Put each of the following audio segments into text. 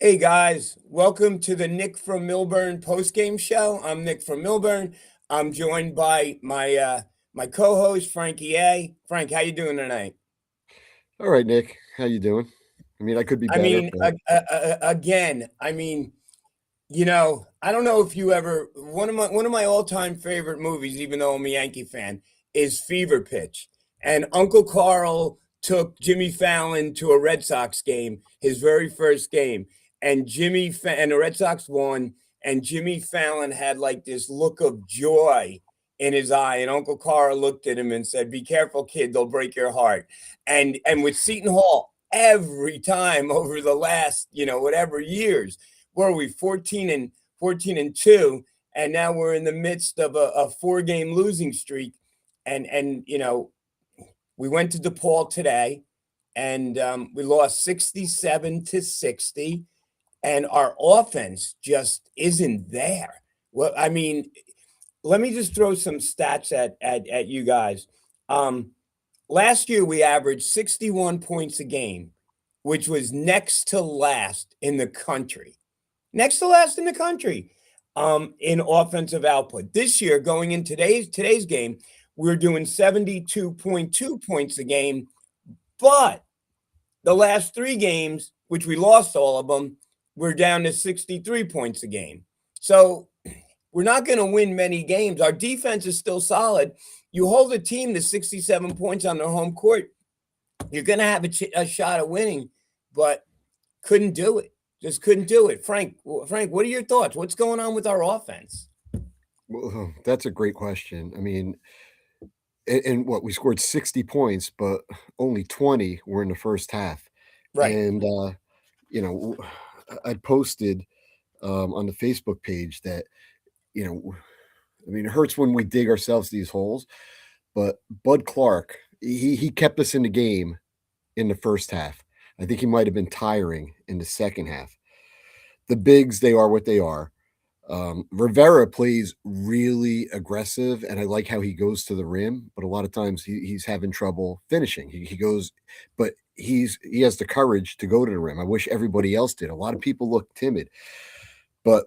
Hey guys, welcome to the Nick from Millburn postgame show. I'm Nick from Millburn. I'm joined by my co-host Frankie A. Frank, how you doing tonight? All right, Nick. How you doing? I mean, I could be I better, mean, but again, I don't know if you ever one of my all-time favorite movies, even though I'm a Yankee fan, is Fever Pitch. And Uncle Carl took Jimmy Fallon to a Red Sox game, his very first game, and and the Red Sox won, and Jimmy Fallon had like this look of joy in his eye, and Uncle Carl looked at him and said, "Be careful, kid, they'll break your heart." And with Seton Hall, every time over the last, whatever years, where are we 14 and 2, and now we're in the midst of a 4-game losing streak. And we went to DePaul today, and we lost 67-60, and our offense just isn't there. Well, I mean, let me just throw some stats at you guys. Last year we averaged 61 points a game, which was next to last in the country. Next to last in the country in offensive output. This year, going in today's game, we're doing 72.2 points a game, but the last 3 games, which we lost all of them, we're down to 63 points a game. So we're not going to win many games. Our defense is still solid. You hold a team to 67 points on their home court, you're going to have a shot at winning, but couldn't do it. Just couldn't do it. Frank, what are your thoughts? What's going on with our offense? well, that's a great question. I mean, and what we scored 60 points, but only 20 were in the first half. Right. And you know, I posted on the Facebook page that you know, I mean, it hurts when we dig ourselves these holes, but Bud Clark, he kept us in the game in the first half. I think he might have been tiring in the second half. The bigs, they are what they are. Rivera plays really aggressive, and I like how he goes to the rim, but a lot of times he's having trouble finishing. He goes, but he has the courage to go to the rim. I wish everybody else did. A lot of people look timid, but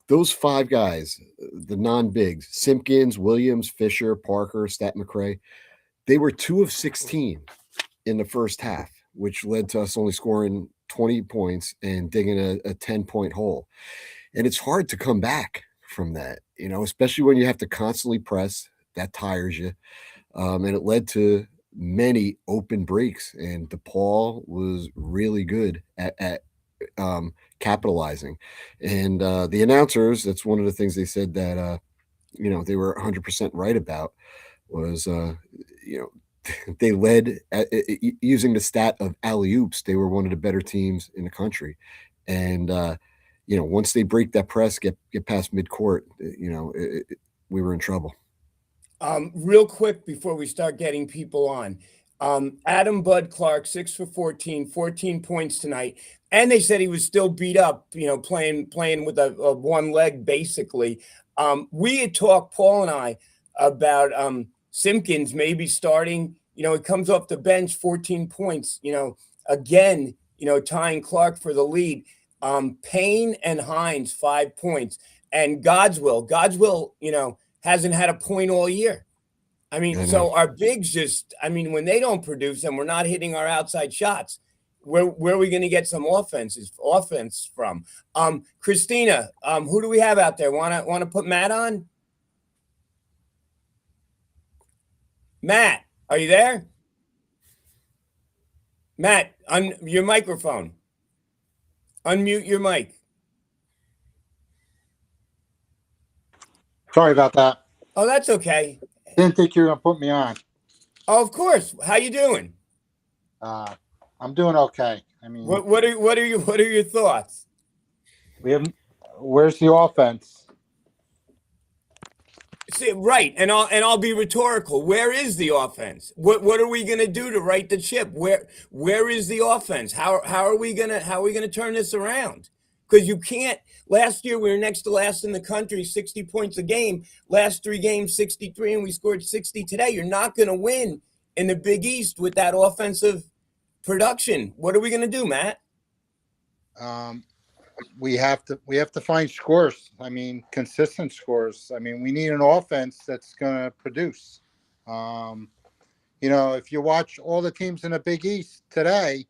those 5 guys, the non-bigs, Simpkins, Williams, Fisher, Parker, Stat McRae, they were 2 of 16 in the first half, which led to us only scoring 20 points and digging a 10-point hole. And it's hard to come back from that, especially when you have to constantly press. That tires you. And it led to many open breaks. And DePaul was really good at capitalizing. And the announcers, that's one of the things they said that, they were 100% right about was, they led using the stat of alley oops. They were one of the better teams in the country. And, once they break that press, get past midcourt, we were in trouble. Real quick before we start getting people on, Adam Bud Clark, 6 for 14, 14 points tonight, and they said he was still beat up, playing with a one leg basically. We had talked, Paul and I, about Simpkins maybe starting. He comes off the bench, 14 points. Again, tying Clark for the lead. Payne and Hines, 5 points, and Godswill, hasn't had a point all year. I mean, I know. so our bigs when they don't produce and we're not hitting our outside shots, where are we going to get some offense from? Christina, who do we have out there? Want to put Matt on? Matt, are you there? Matt, your microphone. Unmute your mic. Sorry about that. Oh, that's okay. Didn't think you were gonna put me on. Oh, of course. How you doing? I'm doing okay. I mean, What are your thoughts? where's the offense? See, right, and I'll be rhetorical. Where is the offense? What are we going to do to right the ship? Where is the offense? How are we gonna turn this around? Because you can't. Last year we were next to last in the country, 60 points a game. Last 3 games, 63, and we scored 60 today. You're not going to win in the Big East with that offensive production. What are we going to do, Matt? um, we have to find scores. I mean, consistent scores. I mean, we need an offense that's going to produce. Um, if you watch all the teams in the Big East today,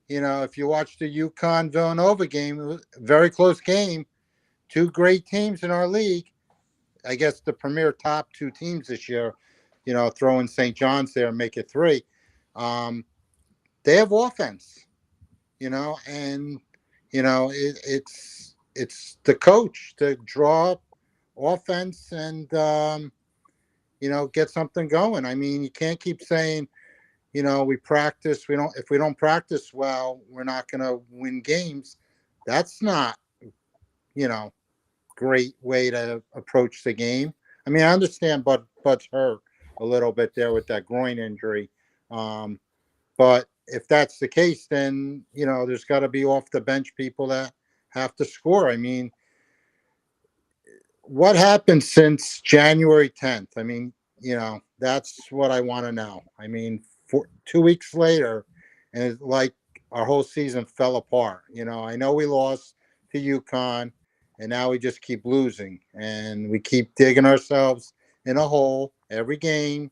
if you watch the UConn Villanova game, it was a very close game. Two great teams in our league. I guess the premier top two teams this year. Throw in St. John's there and make it three. They have offense. And it's the coach to draw up offense and get something going. I mean, you can't keep saying, we practice. We don't. If we don't practice well, we're not going to win games. That's not, great way to approach the game. I mean, I understand Bud's hurt a little bit there with that groin injury. But if that's the case, then, there's got to be off the bench people that have to score. I mean, what happened since January 10th? I mean, that's what I want to know. I mean, 2 weeks later, and it's like our whole season fell apart. I know we lost to UConn, and now we just keep losing, and we keep digging ourselves in a hole every game.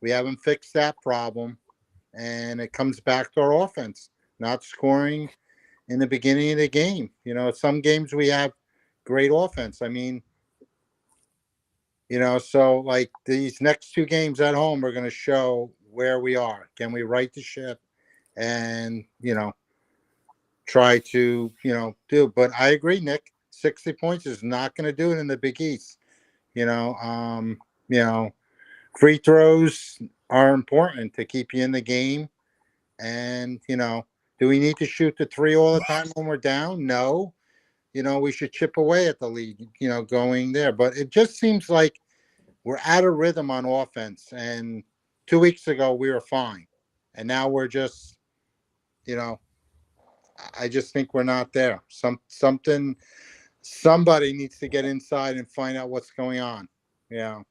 We haven't fixed that problem, and it comes back to our offense not scoring in the beginning of the game. Some games we have great offense. I mean, so like these next two games at home are going to show where we are. Can we right the ship and, try to, do. But I agree, Nick, 60 points is not going to do it in the Big East. You know, um, you know, free throws are important to keep you in the game. And, do we need to shoot the three all the time when we're down? No. We should chip away at the lead, going there. But it just seems like we're out of rhythm on offense. And 2 weeks ago, we were fine. And now we're just, you know, I just think we're not there. Somebody needs to get inside and find out what's going on. Yeah.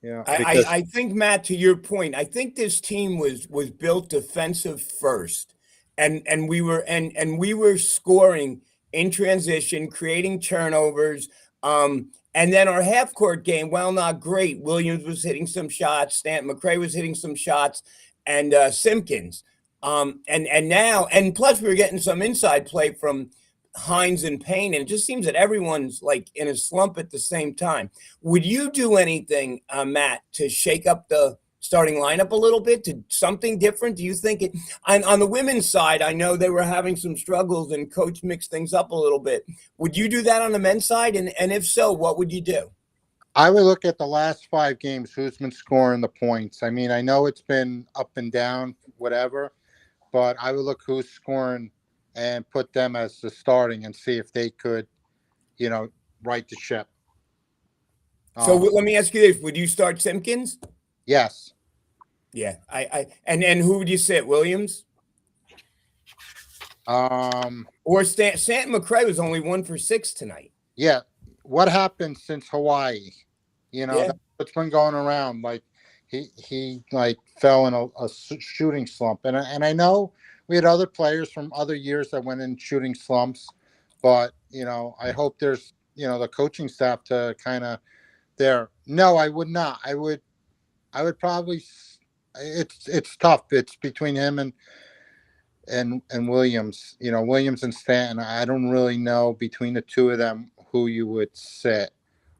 Yeah. Because I think, Matt, to your point, I think this team was built defensive first, and we were scoring in transition, creating turnovers. And then our half court game, while not great, Williams was hitting some shots, Stanton McRae was hitting some shots, and Simpkins. And plus we were getting some inside play from Hines and Payne, and it just seems that everyone's like in a slump at the same time. Would you do anything, Matt, to shake up the starting lineup a little bit, to something different? Do you think it on the women's side? I know they were having some struggles and coach mixed things up a little bit. Would you do that on the men's side? And if so, what would you do? I would look at the last 5 games, who's been scoring the points. I mean, I know it's been up and down, whatever, but I would look who's scoring and put them as the starting and see if they could, right the ship. So let me ask you this: would you start Simpkins? Yes. Yeah, and who would you sit? Williams or Stanton McRae was only 1 for 6 tonight. Yeah. What happened since Hawaii? Yeah. That's what's been going around. Like he like fell in a shooting slump, and I know we had other players from other years that went in shooting slumps, but I hope there's the coaching staff to kind of there. No, I would not. I would probably. It's tough. It's between him and Williams. Williams and Stanton. I don't really know between the two of them who you would sit.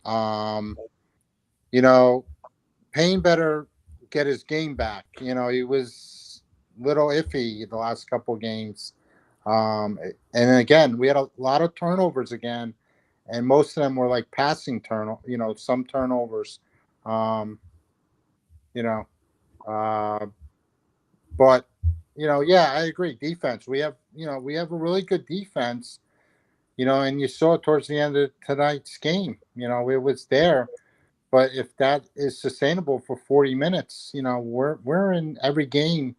You know, Payne better get his game back. He was a little iffy the last couple of games. And then again, we had a lot of turnovers again, and most of them were like passing some turnovers. Um, you know, uh, but yeah, I agree. Defense, we have a really good defense. And you saw it towards the end of tonight's game. It was there. But if that is sustainable for 40 minutes, we're in every game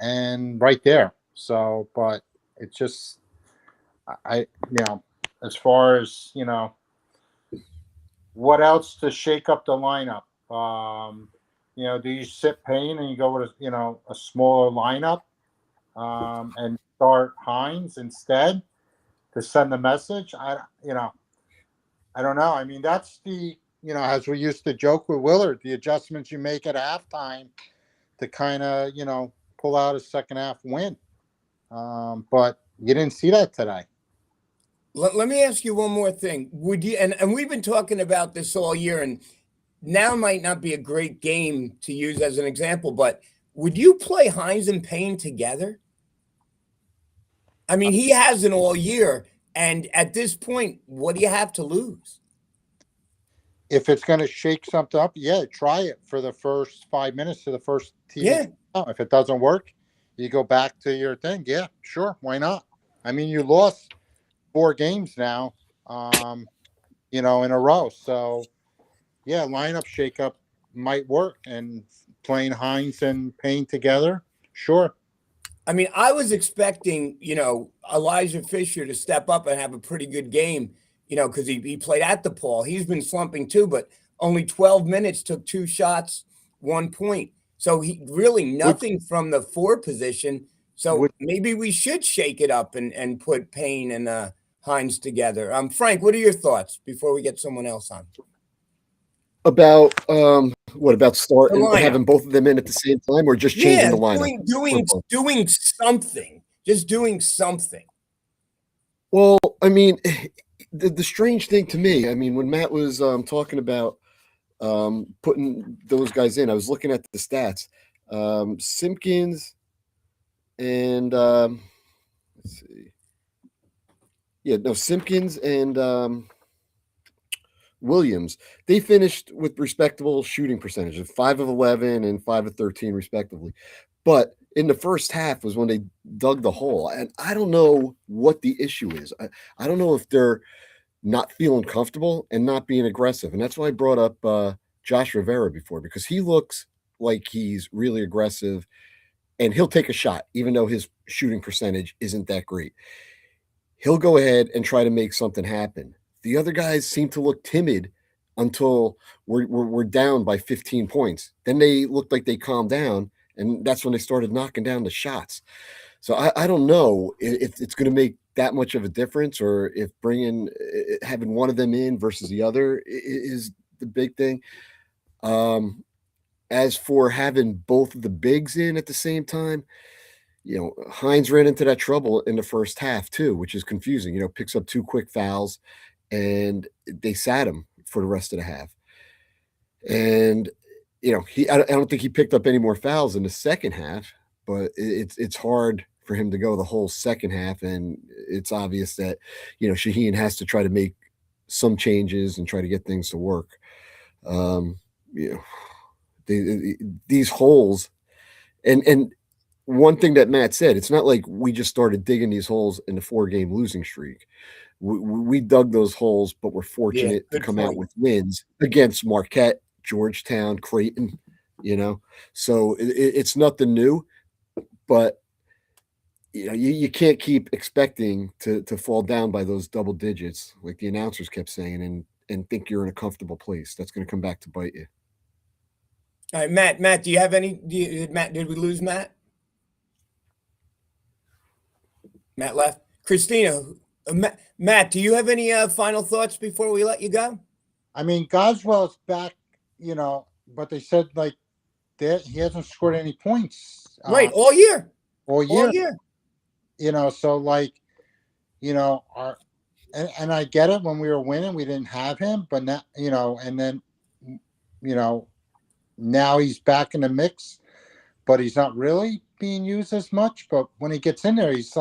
and right there. So, but it's just as far as what else to shake up the lineup. Do you sit Payne and you go with a smaller lineup and start Hines instead to send the message. I don't know. I mean, that's as we used to joke with Willard, the adjustments you make at halftime to kind of, pull out a second half win. But you didn't see that today. Let me ask you one more thing. Would you, and we've been talking about this all year, and now might not be a great game to use as an example, but would you play Hines and Payne together? I mean, he hasn't all year. And at this point, what do you have to lose? If it's going to shake something up, yeah, try it for the first 5 minutes to the first team. Yeah. If it doesn't work, you go back to your thing. Yeah, sure. Why not? I mean, you lost 4 games now, in a row. So, yeah, lineup shakeup might work. And playing Hines and Payne together, sure. I mean, I was expecting, Elijah Fisher to step up and have a pretty good game, because he played at DePaul. He's been slumping too, but only 12 minutes, took 2 shots, 1 point. So he really nothing from the 4 position. So maybe we should shake it up and put Payne and Hines together. Frank, what are your thoughts before we get someone else on? About starting having both of them in at the same time, or just changing the lineup? Doing something. Just doing something. Well, I mean, the strange thing to me, I mean, when Matt was talking about putting those guys in, I was looking at the stats. Simpkins and let's see. Yeah, no, Simpkins and Williams, they finished with respectable shooting percentages, 5 of 11 and 5 of 13 respectively. But in the first half was when they dug the hole. And I don't know what the issue is. I don't know if they're not feeling comfortable and not being aggressive. And that's why I brought up Josh Rivera before, because he looks like he's really aggressive and he'll take a shot, even though his shooting percentage isn't that great. He'll go ahead and try to make something happen. The other guys seem to look timid until we're down by 15 points. Then they looked like they calmed down, and that's when they started knocking down the shots. So I don't know if it's going to make that much of a difference, or if having one of them in versus the other is the big thing. As for having both of the bigs in at the same time, Hines ran into that trouble in the first half too, which is confusing. Picks up 2 quick fouls, and they sat him for the rest of the half. And I don't think he picked up any more fouls in the second half, but it's hard for him to go the whole second half, and it's obvious that Shaheen has to try to make some changes and try to get things to work. These holes, and one thing that Matt said, it's not like we just started digging these holes in the 4-game losing streak. We dug those holes, but we're fortunate to come out with wins against Marquette, Georgetown, Creighton, So it's nothing new, but you can't keep expecting to fall down by those double digits, like the announcers kept saying, and think you're in a comfortable place. That's going to come back to bite you. All right, Matt, do you have any? Did we lose Matt? Matt left. Christina, Matt, do you have any final thoughts before we let you go? I mean, Goswell's back, but they said he hasn't scored any points. Right, all year. All year. All year. So and I get it, when we were winning, we didn't have him, but now, and then, now he's back in the mix, but he's not really being used as much. But when he gets in there, he's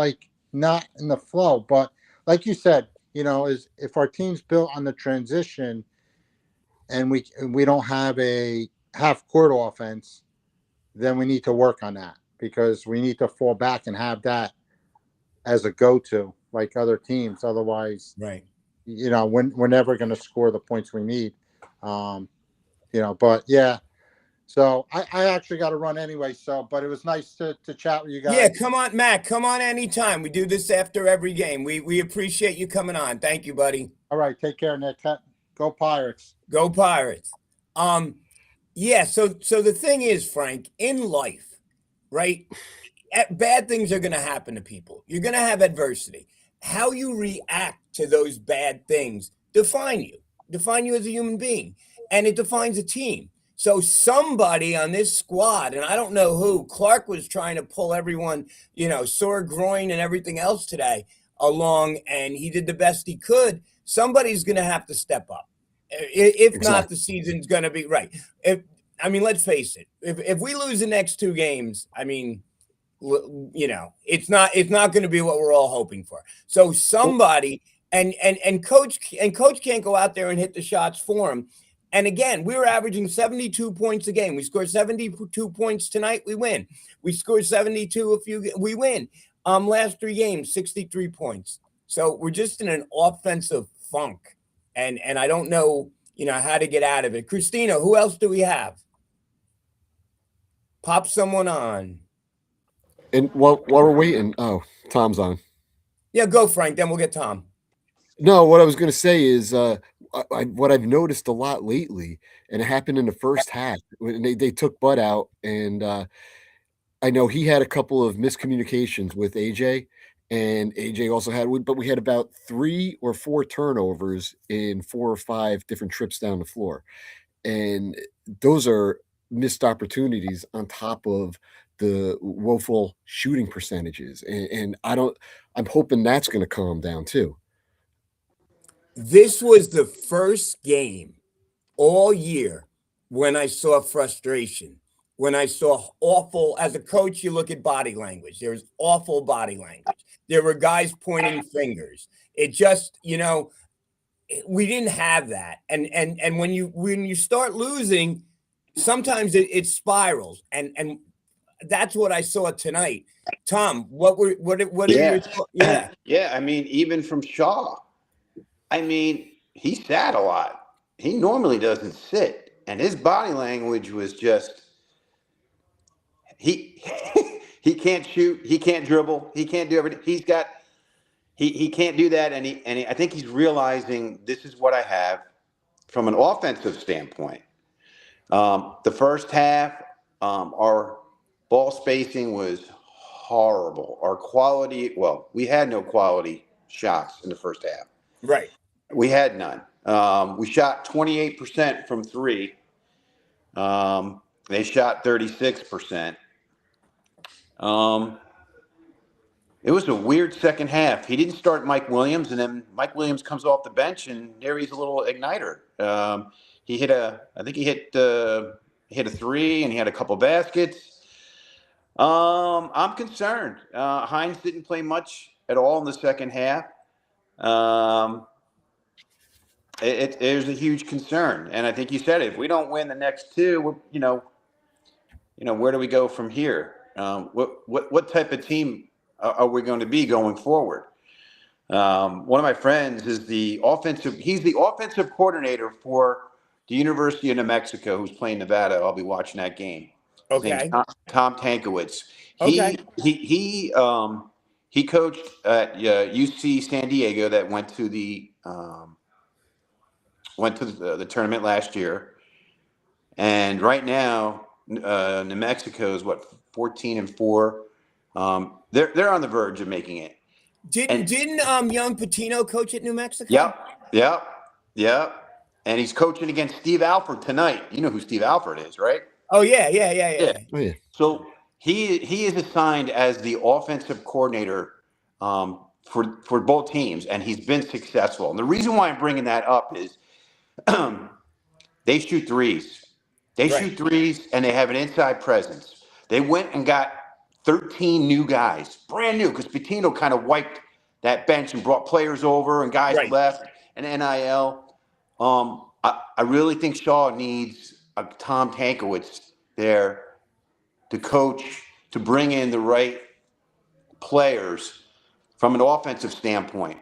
not in the flow. But like you said, is if our team's built on the transition and we don't have a half court offense, then we need to work on that, because we need to fall back and have that as a go-to like other teams. Otherwise, right. We're never going to score the points we need. But yeah. So I actually got to run anyway. But it was nice to chat with you guys. Yeah, come on, Matt. Come on anytime. We do this after every game. We appreciate you coming on. Thank you, buddy. All right, take care, Nick. Go Pirates. Go Pirates. Yeah. So the thing is, Frank, in life, right? bad things are going to happen to people. You're going to have adversity. How you react to those bad things define you as a human being, and it defines a team. So somebody on this squad, and I don't know who, Clark was trying to pull everyone, sore groin and everything else today along, and he did the best he could. Somebody's going to have to step up. If not, the season's going to be right. Let's face it. If we lose the next 2 games, it's not going to be what we're all hoping for. So somebody and coach can't go out there and hit the shots for him. And again, we were averaging 72 points a game. We scored 72 points tonight. We win. We scored 72 we win. Last 3 games, 63 points. So we're just in an offensive funk, and I don't know, how to get out of it. Christina, who else do we have? Pop someone on. And while we're waiting, Tom's on. Yeah, go, Frank. Then we'll get Tom. No, what I was going to say is what I've noticed a lot lately, and it happened in the first half when they took Bud out, and I know he had a couple of miscommunications with AJ, and AJ also had, but we had about 3 or 4 turnovers in 4 or 5 different trips down the floor, and those are missed opportunities on top of the woeful shooting percentages, and I'm hoping that's going to calm down too. This was the first game all year when I saw frustration, when I saw awful. As a coach, you look at body language. There was awful body language. There were guys pointing fingers. It just, we didn't have that. And when you start losing, sometimes it spirals. And that's what I saw tonight. Tom, what are your thoughts? Yeah. Yeah, even from Shaw. He sat a lot. He normally doesn't sit, and his body language was just he he can't shoot, he can't dribble, he can't do everything. He can't do that, and I think he's realizing this is what I have from an offensive standpoint. The first half, our ball spacing was horrible. Our quality, we had no quality shots in the first half. Right. We had none. We shot 28% from 3. They shot 36%. It was a weird second half. He didn't start Mike Williams, and then Mike Williams comes off the bench, and there he's a little igniter. He hit a 3, and he had a couple baskets. I'm concerned. Hines didn't play much at all in the second half. There's a huge concern, and I think you said it. If we don't win the next 2, where do we go from here? What type of team are we going to be going forward? One of my friends is he's the offensive coordinator for the University of New Mexico, who's playing Nevada. I'll be watching that game. His Okay. name's Tom Tankowitz. Okay. He coached at UC San Diego that went to the tournament last year, and right now New Mexico is 14-4. They're on the verge of making it. Didn't young Patino coach at New Mexico? Yep. And he's coaching against Steve Alford tonight. You know who Steve Alford is, right? Oh yeah. Oh, yeah. So he is assigned as the offensive coordinator for both teams, and he's been successful. And the reason why I'm bringing that up is they shoot threes. Shoot threes, and they have an inside presence. They went and got 13 new guys, brand new, because Patino kind of wiped that bench and brought players over, and guys left, and NIL. I really think Shaw needs a Tom Tankowitz there to coach, to bring in the right players from an offensive standpoint.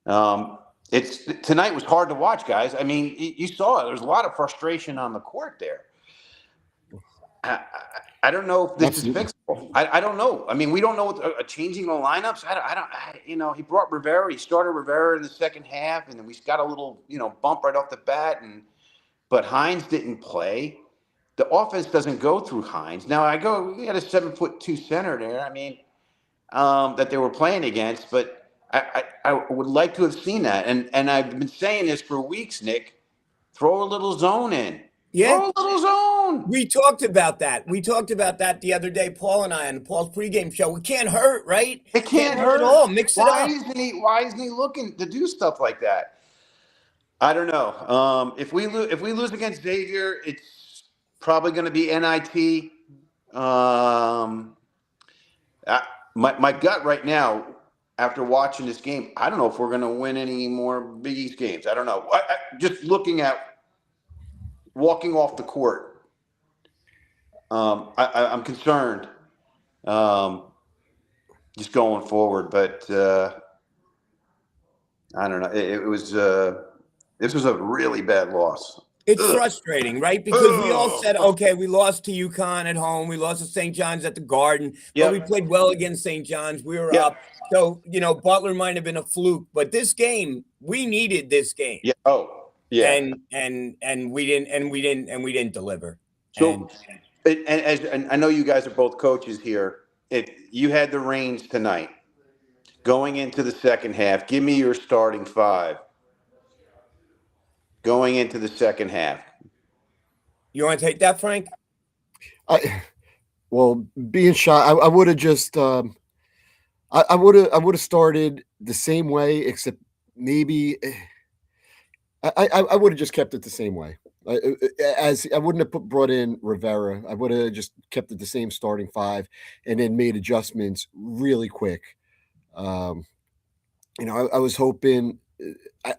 Tonight was hard to watch, guys. You saw it. There's a lot of frustration on the court there. I don't know if this is fixable. I don't know. We don't know what changing the lineups. He brought Rivera. He started Rivera in the second half, and then we got a little, bump right off the bat. But Hines didn't play. the offense doesn't go through Hines. Now we had a 7'2" center there. I mean, that they were playing against, but I would like to have seen that. And I've been saying this for weeks, Nick. Throw a little zone in. Yeah. Throw a little zone. We talked about that. We talked about that the other day, Paul and I, on Paul's pregame show. It can't hurt, right? It can't hurt at all. Mix it Why up. Why isn't he looking to do stuff like that? I don't know. If we lose against Xavier, it's probably going to be NIT. My gut right now, after watching this game, I don't know if we're going to win any more Big East games. I don't know. Just looking at walking off the court, I'm concerned. Just going forward, but I don't know. This was a really bad loss. It's frustrating, right? Because we all said, okay, we lost to UConn at home. We lost to St. John's at the Garden. But we played well against St. John's. We were up. So, Butler might have been a fluke. But this game, we needed this game. Yeah. Oh, yeah. And we didn't deliver. So, and I know you guys are both coaches here. If you had the reins tonight, going into the second half, give me your starting five. Going into the second half. You want to take that, Frank? Well, being shot, I would have just I would have started the same way, except maybe I would have just kept it the same way. As I wouldn't have brought in Rivera. I would have just kept it the same starting five and then made adjustments really quick. I was hoping.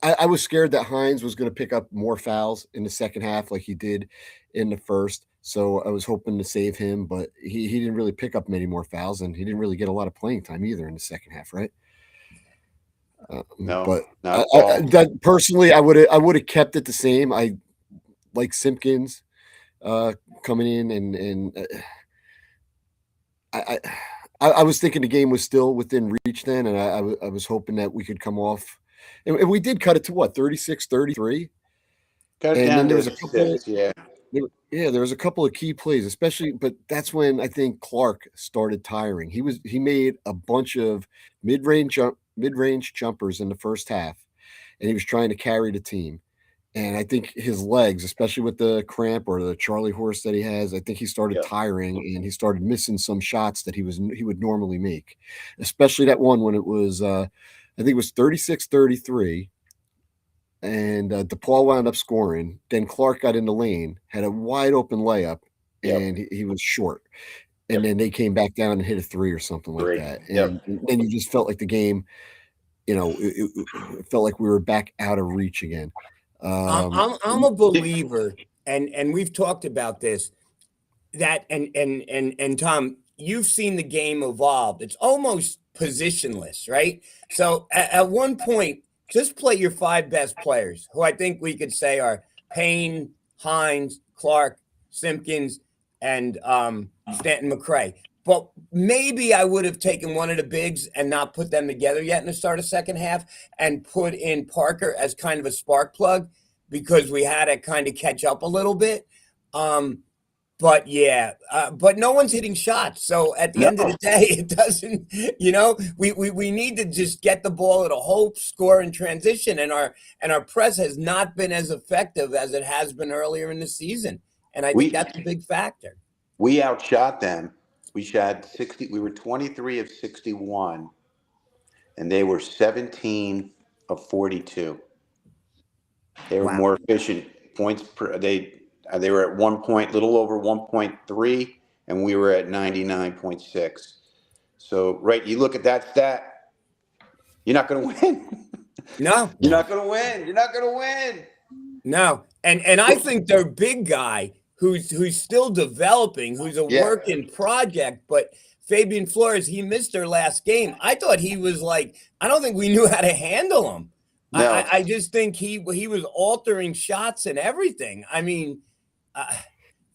I was scared that Hines was going to pick up more fouls in the second half like he did in the first. So I was hoping to save him, but he didn't really pick up many more fouls, and he didn't really get a lot of playing time either in the second half, right? No, but not personally, I would have kept it the same. I like Simpkins coming in, and I was thinking the game was still within reach then, and I was hoping that we could come off. And we did cut it to 36-33. Cut and down then there was to a couple. 6, yeah. There was a couple of key plays, especially, but that's when I think Clark started tiring. He made a bunch of mid-range jumpers in the first half, and he was trying to carry the team. And I think his legs, especially with the cramp or the Charlie horse that he has, I think he started tiring, and he started missing some shots that he would normally make, especially that one when it was I think it was 36-33, and DePaul wound up scoring. Then Clark got in the lane, had a wide open layup, and he was short. And then they came back down and hit a three or something like that. And then you just felt like the game, it felt like we were back out of reach again. I'm a believer, and we've talked about this. That and Tom, you've seen the game evolve. It's almost positionless, right? So at one point, just play your five best players, who I think we could say are Payne, Hines, Clark, Simpkins, and Stanton McCray. But maybe I would have taken one of the bigs and not put them together yet in the start of second half and put in Parker as kind of a spark plug, because we had to kind of catch up a little bit. But no one's hitting shots. So at the end of the day, it doesn't, we need to just get the ball at a hope, score in transition. And our press has not been as effective as it has been earlier in the season. And I think that's a big factor. We outshot them. We shot 60. We were 23 of 61, and they were 17 of 42. They were more efficient points per. They were at 1 point, little over 1.3, and we were at 99.6. So, right, you look at that stat, you're not going to win. No, you're not going to win. You're not going to win. No, and I think their big guy, who's still developing, who's a work in project, but Fabian Flores, he missed their last game. I thought he was I don't think we knew how to handle him. No. I just think he was altering shots and everything. I mean,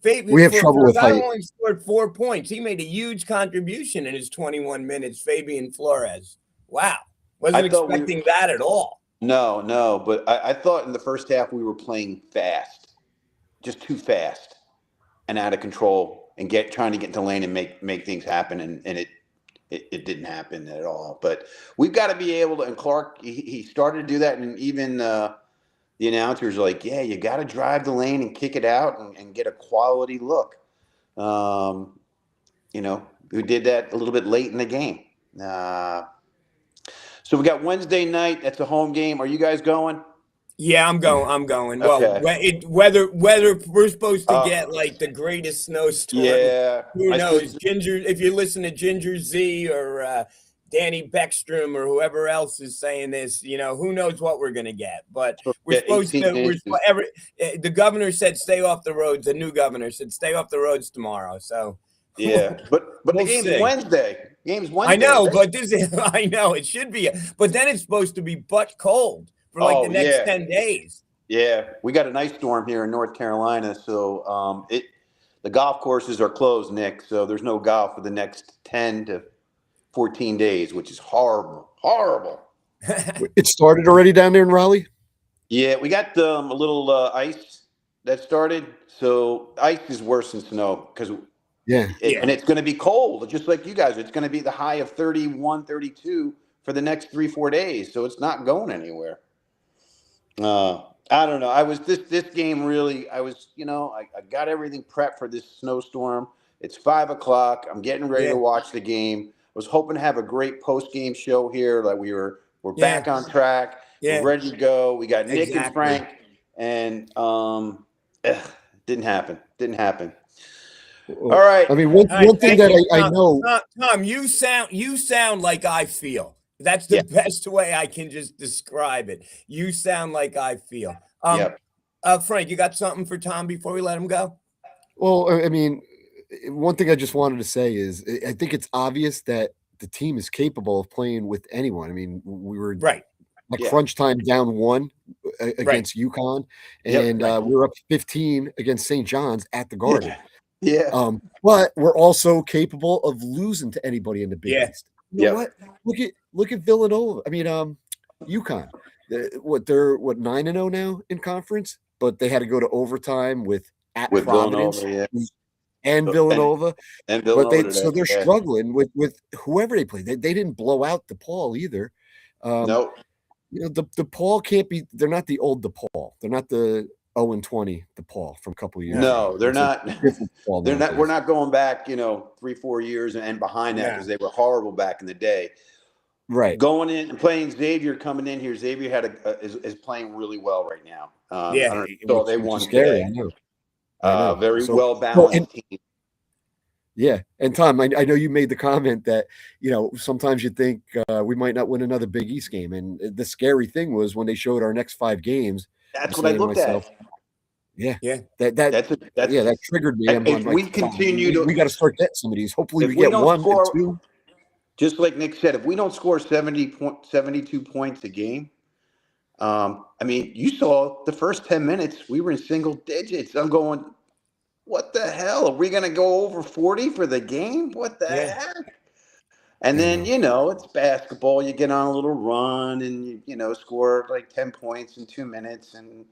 Fabian we have Flores trouble with height. Only scored 4 points. He made a huge contribution in his 21 minutes. Fabian Flores. Wow, wasn't expecting that at all. No, but I thought in the first half we were playing fast, just too fast. and out of control and trying to get into lane and make things happen. And it didn't happen at all. But we've got to be able to, and Clark, he started to do that. And even the announcers are like, yeah, you got to drive the lane and kick it out and get a quality look. Who did that a little bit late in the game. So we got Wednesday night. That's a home game. Are you guys going? Yeah, I'm going. I'm going. Okay. Well, whether we're supposed to get like the greatest snowstorm, Yeah. who knows? Ginger, if you listen to Ginger Z or Danny Beckstrom or whoever else is saying this, who knows what we're gonna get? But we're supposed to. The governor said stay off the roads. The new governor said stay off the roads tomorrow. So yeah, but we'll the game's see. Wednesday. I know, but I know it should be. But then it's supposed to be butt cold for like the next 10 days. Yeah, we got an ice storm here in North Carolina, so the golf courses are closed, Nick. So there's no golf for the next 10 to 14 days, which is horrible. It started already down there in Raleigh? Yeah, we got a little ice that started. So ice is worse than snow because and it's going to be cold, just like you guys. It's going to be the high of 31, 32 for the next 3-4 days. So it's not going anywhere. I don't know. I was this game really. I was, I got everything prepped for this snowstorm. It's 5 o'clock. I'm getting ready to watch the game. I was hoping to have a great post-game show here. Like we're back on track. We're ready to go. We got Nick and Frank, and didn't happen. All right. I mean, one thing that I know, Tom, you sound like I feel. That's the best way I can just describe it. You sound like I feel. Frank, you got something for Tom before we let him go? Well, I mean, one thing I just wanted to say is I think it's obvious that the team is capable of playing with anyone. I mean, we were crunch time down 1 against UConn, and we were up 15 against St. John's at the Garden. But we're also capable of losing to anybody in the Big East. You know what? Look at Villanova. I mean, UConn. They're 9-0 now in conference, but they had to go to overtime with Providence Villanova, and Villanova. And Villanova. But so they're struggling with whoever they play. They didn't blow out DePaul either. No. DePaul can't be. They're not the old DePaul. They're not the 0-20 DePaul from a couple of years. No, they're not. They're not. We're not going back, 3-4 years and behind that because they were horrible back in the day. Right. Going in and playing Xavier, coming in here. Xavier is playing really well right now. They won. Scary. I know. Very well balanced team. Yeah, and Tom, I know you made the comment that sometimes you think we might not win another Big East game, and the scary thing was when they showed our next 5 games. That's what I looked at. Yeah. That triggered me. If we continue we got to start getting some of these. Hopefully, we get 1 or 2. Just like Nick said, if we don't score 72 points a game, I mean, you saw the first 10 minutes, we were in single digits. I'm going, what the hell? Are we going to go over 40 for the game? What the heck? And then, it's basketball. You get on a little run and, score like 10 points in 2 minutes. And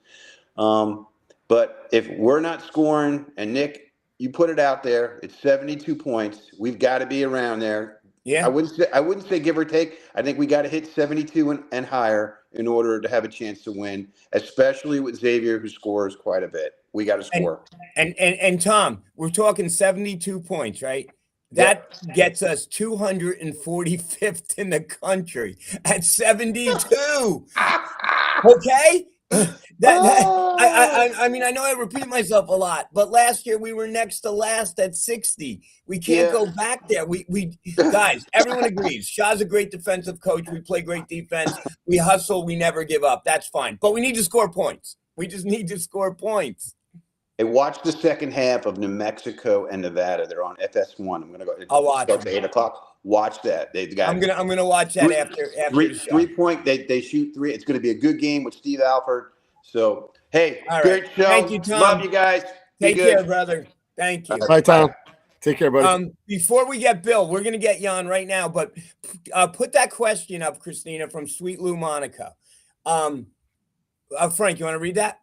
but if we're not scoring, and Nick, you put it out there, it's 72 points. We've got to be around there. Yeah. I wouldn't say give or take. I think we got to hit 72 and higher in order to have a chance to win, especially with Xavier, who scores quite a bit. We got to score. And Tom, we're talking 72 points, right? That gets us 245th in the country at 72. Okay? I mean, I know I repeat myself a lot, but last year we were next to last at 60. We can't go back there. We guys, everyone agrees. Shaw's a great defensive coach. We play great defense. We hustle. We never give up. That's fine. But we need to score points. We just need to score points. Hey, watch the second half of New Mexico and Nevada. They're on FS1. I'm gonna go. I'll watch. Starts at 8 o'clock. Watch that. They've got. I'm gonna watch that after the show. 3 point. They shoot 3. It's gonna be a good game with Steve Alford. So hey, great show. Thank you, Tom. Love you guys. Take care, brother. Thank you. Bye, Tom. Take care, buddy. Before we get Bill, we're gonna get you on right now, but put that question up, Christina, from Sweet Lou Monaco. Frank, you want to read that?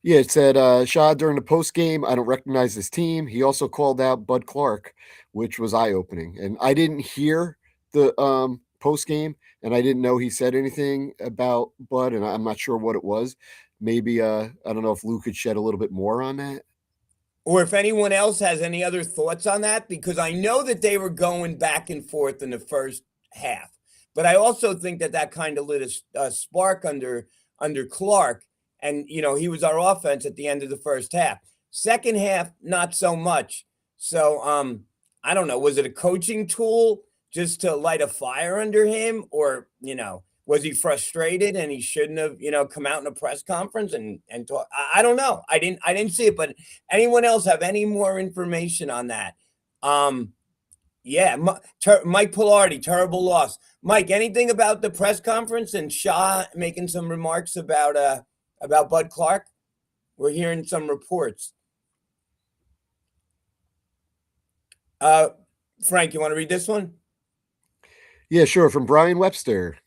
Yeah, it said Shaw during the post game. I don't recognize this team. He also called out Bud Clark, which was eye opening. And I didn't hear the post game, and I didn't know he said anything about Bud, and I'm not sure what it was. Maybe I don't know if Lou could shed a little bit more on that. Or if anyone else has any other thoughts on that, because I know that they were going back and forth in the first half, but I also think that kind of lit a spark under Clark, and he was our offense at the end of the first half. Second half, not so much. So I don't know. Was it a coaching tool just to light a fire under him, or was he frustrated and he shouldn't have come out in a press conference and talk? I don't know. I didn't see it, but anyone else have any more information on that? Yeah, Mike Pilardi, terrible loss. Mike, anything about the press conference and Shaw making some remarks about Bud Clark? We're hearing some reports. Frank, you want to read this one? Yeah, sure. From Brian Webster.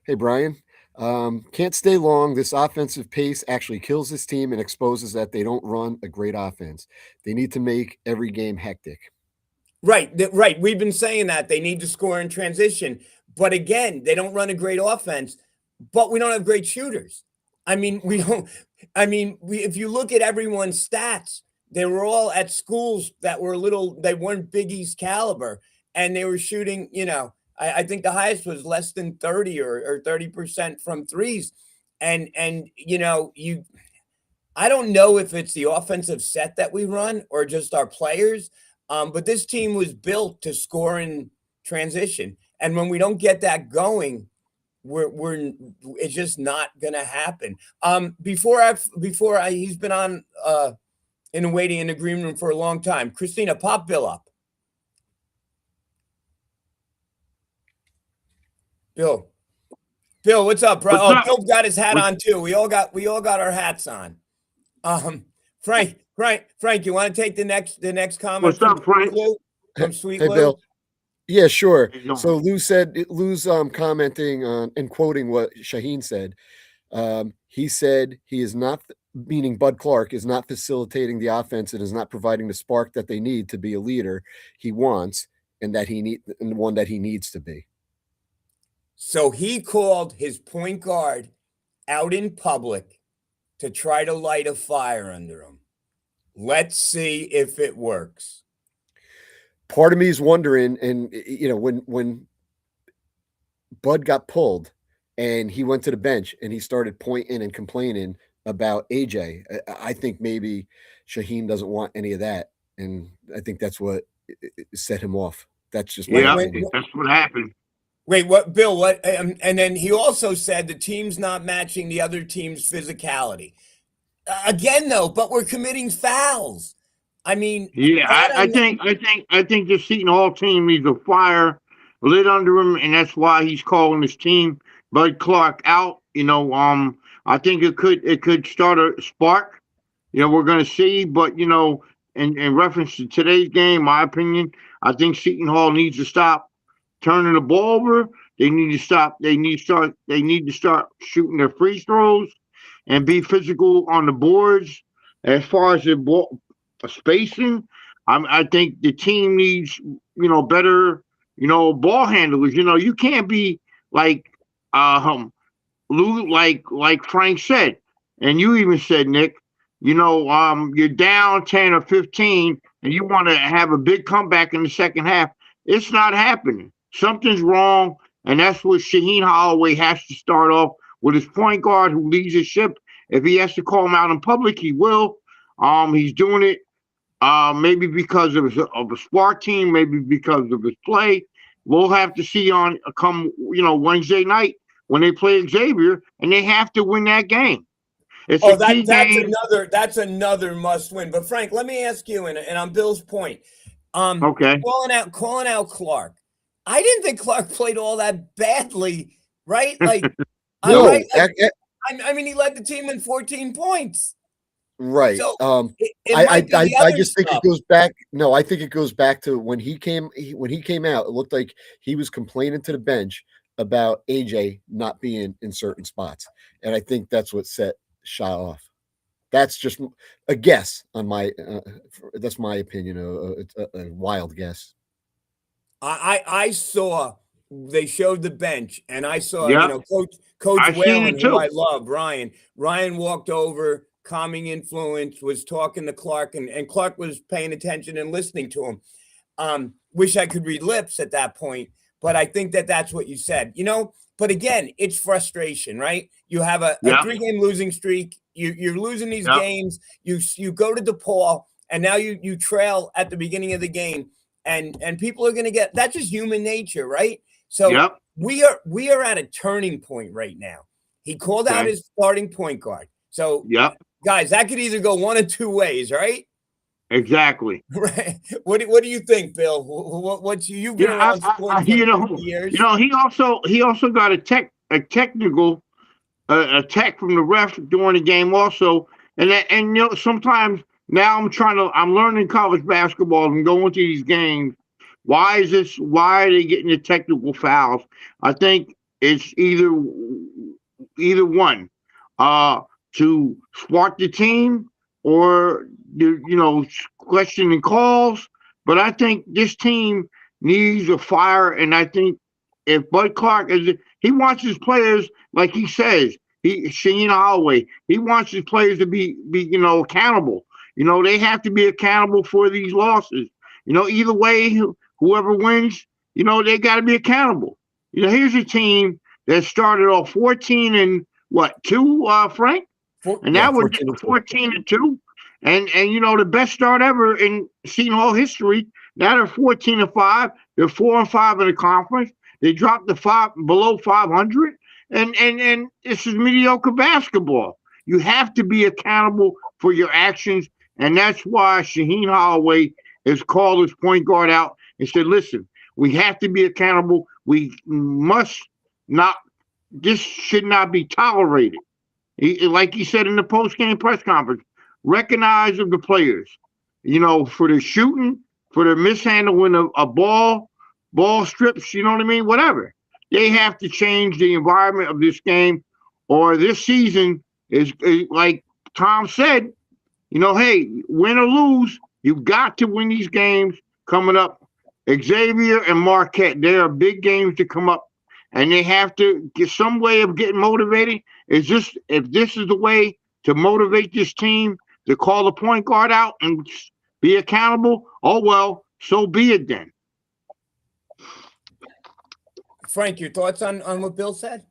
Hey, Brian. Can't stay long. This offensive pace actually kills this team and exposes that they don't run a great offense. They need to make every game hectic. Right. We've been saying that they need to score in transition, but again, they don't run a great offense, but we don't have great shooters. I mean, we don't. I mean, if you look at everyone's stats, they were all at schools that were they weren't Big East caliber, and they were shooting. I think the highest was less than 30 or 30% from threes, and I don't know if it's the offensive set that we run or just our players. But this team was built to score in transition, and when we don't get that going, it's just not gonna happen. He's been on in waiting in the green room for a long time. Christina, pop Bill up. Bill, what's up, bro? What's up? Bill got his hat on too. We all got our hats on. Frank, you want to take the next comment? What's up, Frank? From Sweet Hey, Lou? Bill. Yeah, sure. How you doing? So Lou's commenting on and quoting what Shaheen said. He said he is not, meaning Bud Clark, is not facilitating the offense and is not providing the spark that they need to be a leader he wants and one that he needs to be. So he called his point guard out in public to try to light a fire under him. Let's see if it works. Part of me is wondering, and when Bud got pulled and he went to the bench and he started pointing and complaining about AJ, I think maybe Shaheen doesn't want any of that, and I think that's what set him off. That's just Yeah, opinion. that's what happened. Wait, what, Bill? What? And then he also said the team's not matching the other team's physicality. Again, though, but we're committing fouls. I mean, Yeah, I think the Seton Hall team needs a fire lit under him, and that's why he's calling his team Bud Clark out. I think it could start a spark. We're going to see, but in reference to today's game, my opinion, I think Seton Hall needs to stop turning the ball over. They need to stop. They need to start shooting their free throws and be physical on the boards. As far as the ball spacing, I think the team needs better ball handlers. You can't be like Lou, like Frank said, and you even said, Nick. You're down 10 or 15, and you want to have a big comeback in the second half. It's not happening. Something's wrong, and that's what Shaheen Holloway has to start off with his point guard who leads his ship. If he has to call him out in public, he will. He's doing it maybe because of a spark team, maybe because of his play. We'll have to see come Wednesday night when they play Xavier, and they have to win that game. It's that's another must win. But Frank, let me ask you, and on Bill's point, okay, calling out Clark. I didn't think Clark played all that badly, right? Like, No, right? I mean, he led the team in 14 points. Right. So I just think it goes back. No, I think it goes back to when he came out. It looked like he was complaining to the bench about AJ not being in certain spots, and I think that's what set Shaw off. That's just a guess on my. That's my opinion. It's a wild guess. I saw they showed the bench, and I saw Yep. Coach I seen Whalen, it who too. I love, Ryan. Ryan walked over, calming influence, was talking to Clark, and Clark was paying attention and listening to him. Wish I could read lips at that point, but I think that's what you said. But again, it's frustration, right? You have a Yep. 3-game losing streak. You're losing these Yep. games. You go to DePaul, and now you trail at the beginning of the game, and people are going to get. That's just human nature, right? So Yep. we are at a turning point right now. He called out Okay. his starting point guard. So Yep. guys, that could either go one of two ways, right? Exactly. Right. What do you think, Bill? What's you've been around sports for 50 years? He also got a technical attack from the ref during the game also, and sometimes now I'm learning college basketball and going to these games. Why are they getting the technical fouls? I think it's either one, to spark the team or questioning calls. But I think this team needs a fire, and I think if Bud Clark he wants his players, like he says, Shaheen Holloway, he wants his players to be accountable. They have to be accountable for these losses. Either way, whoever wins, they got to be accountable. Here's a team that started off 14 and 2, Frank, and now we're 14 and 2, and the best start ever in Seton Hall history. Now they're 14 and 5. They're 4 and 5 in the conference. They dropped below 500, and this is mediocre basketball. You have to be accountable for your actions, and that's why Shaheen Holloway has called his point guard out and said, "Listen, we have to be accountable. We must not. This should not be tolerated." Like he said in the post-game press conference, recognize of the players, for their shooting, for their mishandling of a ball strips, you know what I mean? Whatever. They have to change the environment of this game, or this season is like Tom said, hey, win or lose, you've got to win these games coming up. Xavier and Marquette, they are big games to come up, and they have to get some way of getting motivated. If this is the way to motivate this team to call the point guard out and be accountable, oh well, so be it then. Frank, your thoughts on what Bill said?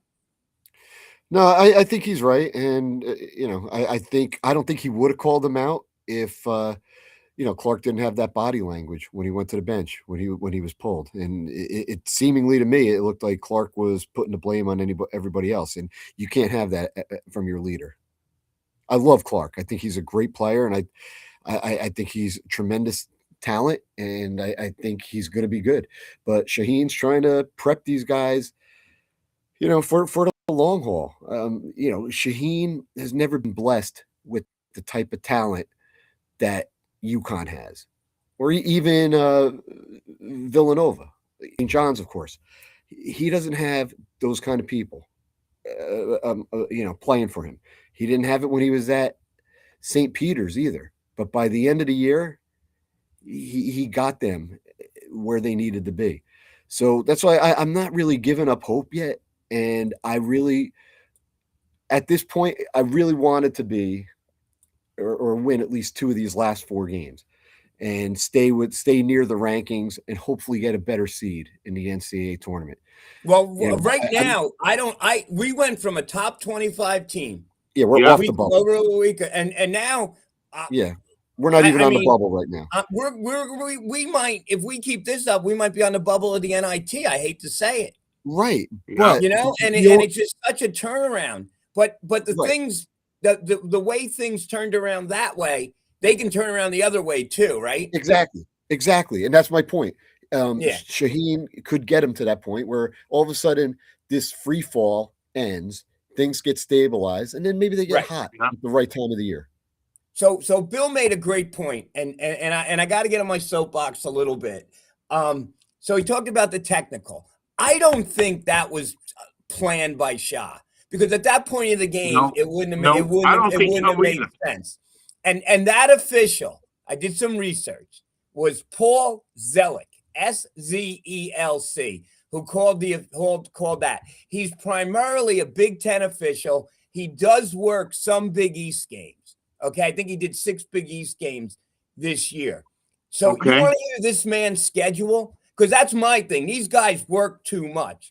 No, I think he's right, and I don't think he would have called him out if Clark didn't have that body language when he went to the bench when he was pulled, and it seemingly to me it looked like Clark was putting the blame on everybody else, and you can't have that from your leader. I love Clark. I think he's a great player, and I think he's tremendous talent, and I think he's going to be good. But Shaheen's trying to prep these guys, for the long haul. Shaheen has never been blessed with the type of talent that UConn has, or even Villanova, St. John's, of course. He doesn't have those kind of people, playing for him. He didn't have it when he was at St. Peter's either. But by the end of the year, he got them where they needed to be. So that's why I'm not really giving up hope yet. And at this point, I really wanted to be or win at least 2 of these last 4 games and stay near the rankings and hopefully get a better seed in the NCAA tournament. Well, we went from a top 25 team. Yeah, we're off the bubble. Over a week, and now. We're not even on the bubble right now. We might, if we keep this up, we might be on the bubble of the NIT. I hate to say it. Right. But and it's just such a turnaround. But the things, the way things turned around that way, they can turn around the other way too, right? Exactly. And that's my point. Shaheen could get him to that point where all of a sudden this free fall ends, things get stabilized, and then maybe they get hot at the right time of the year. So Bill made a great point, and I got to get on my soapbox a little bit. So he talked about the technical. I don't think that was planned by Shah, because at that point of the game, No, it wouldn't have no, it wouldn't I have, don't it think wouldn't have so made either. sense. And that official, I did some research, was Paul Zelek, Zelc, who called that. He's primarily a Big Ten official. He does work some Big East games. Okay, I think he did 6 Big East games this year. So you Okay. want to hear this man's schedule? Because that's my thing. These guys work too much.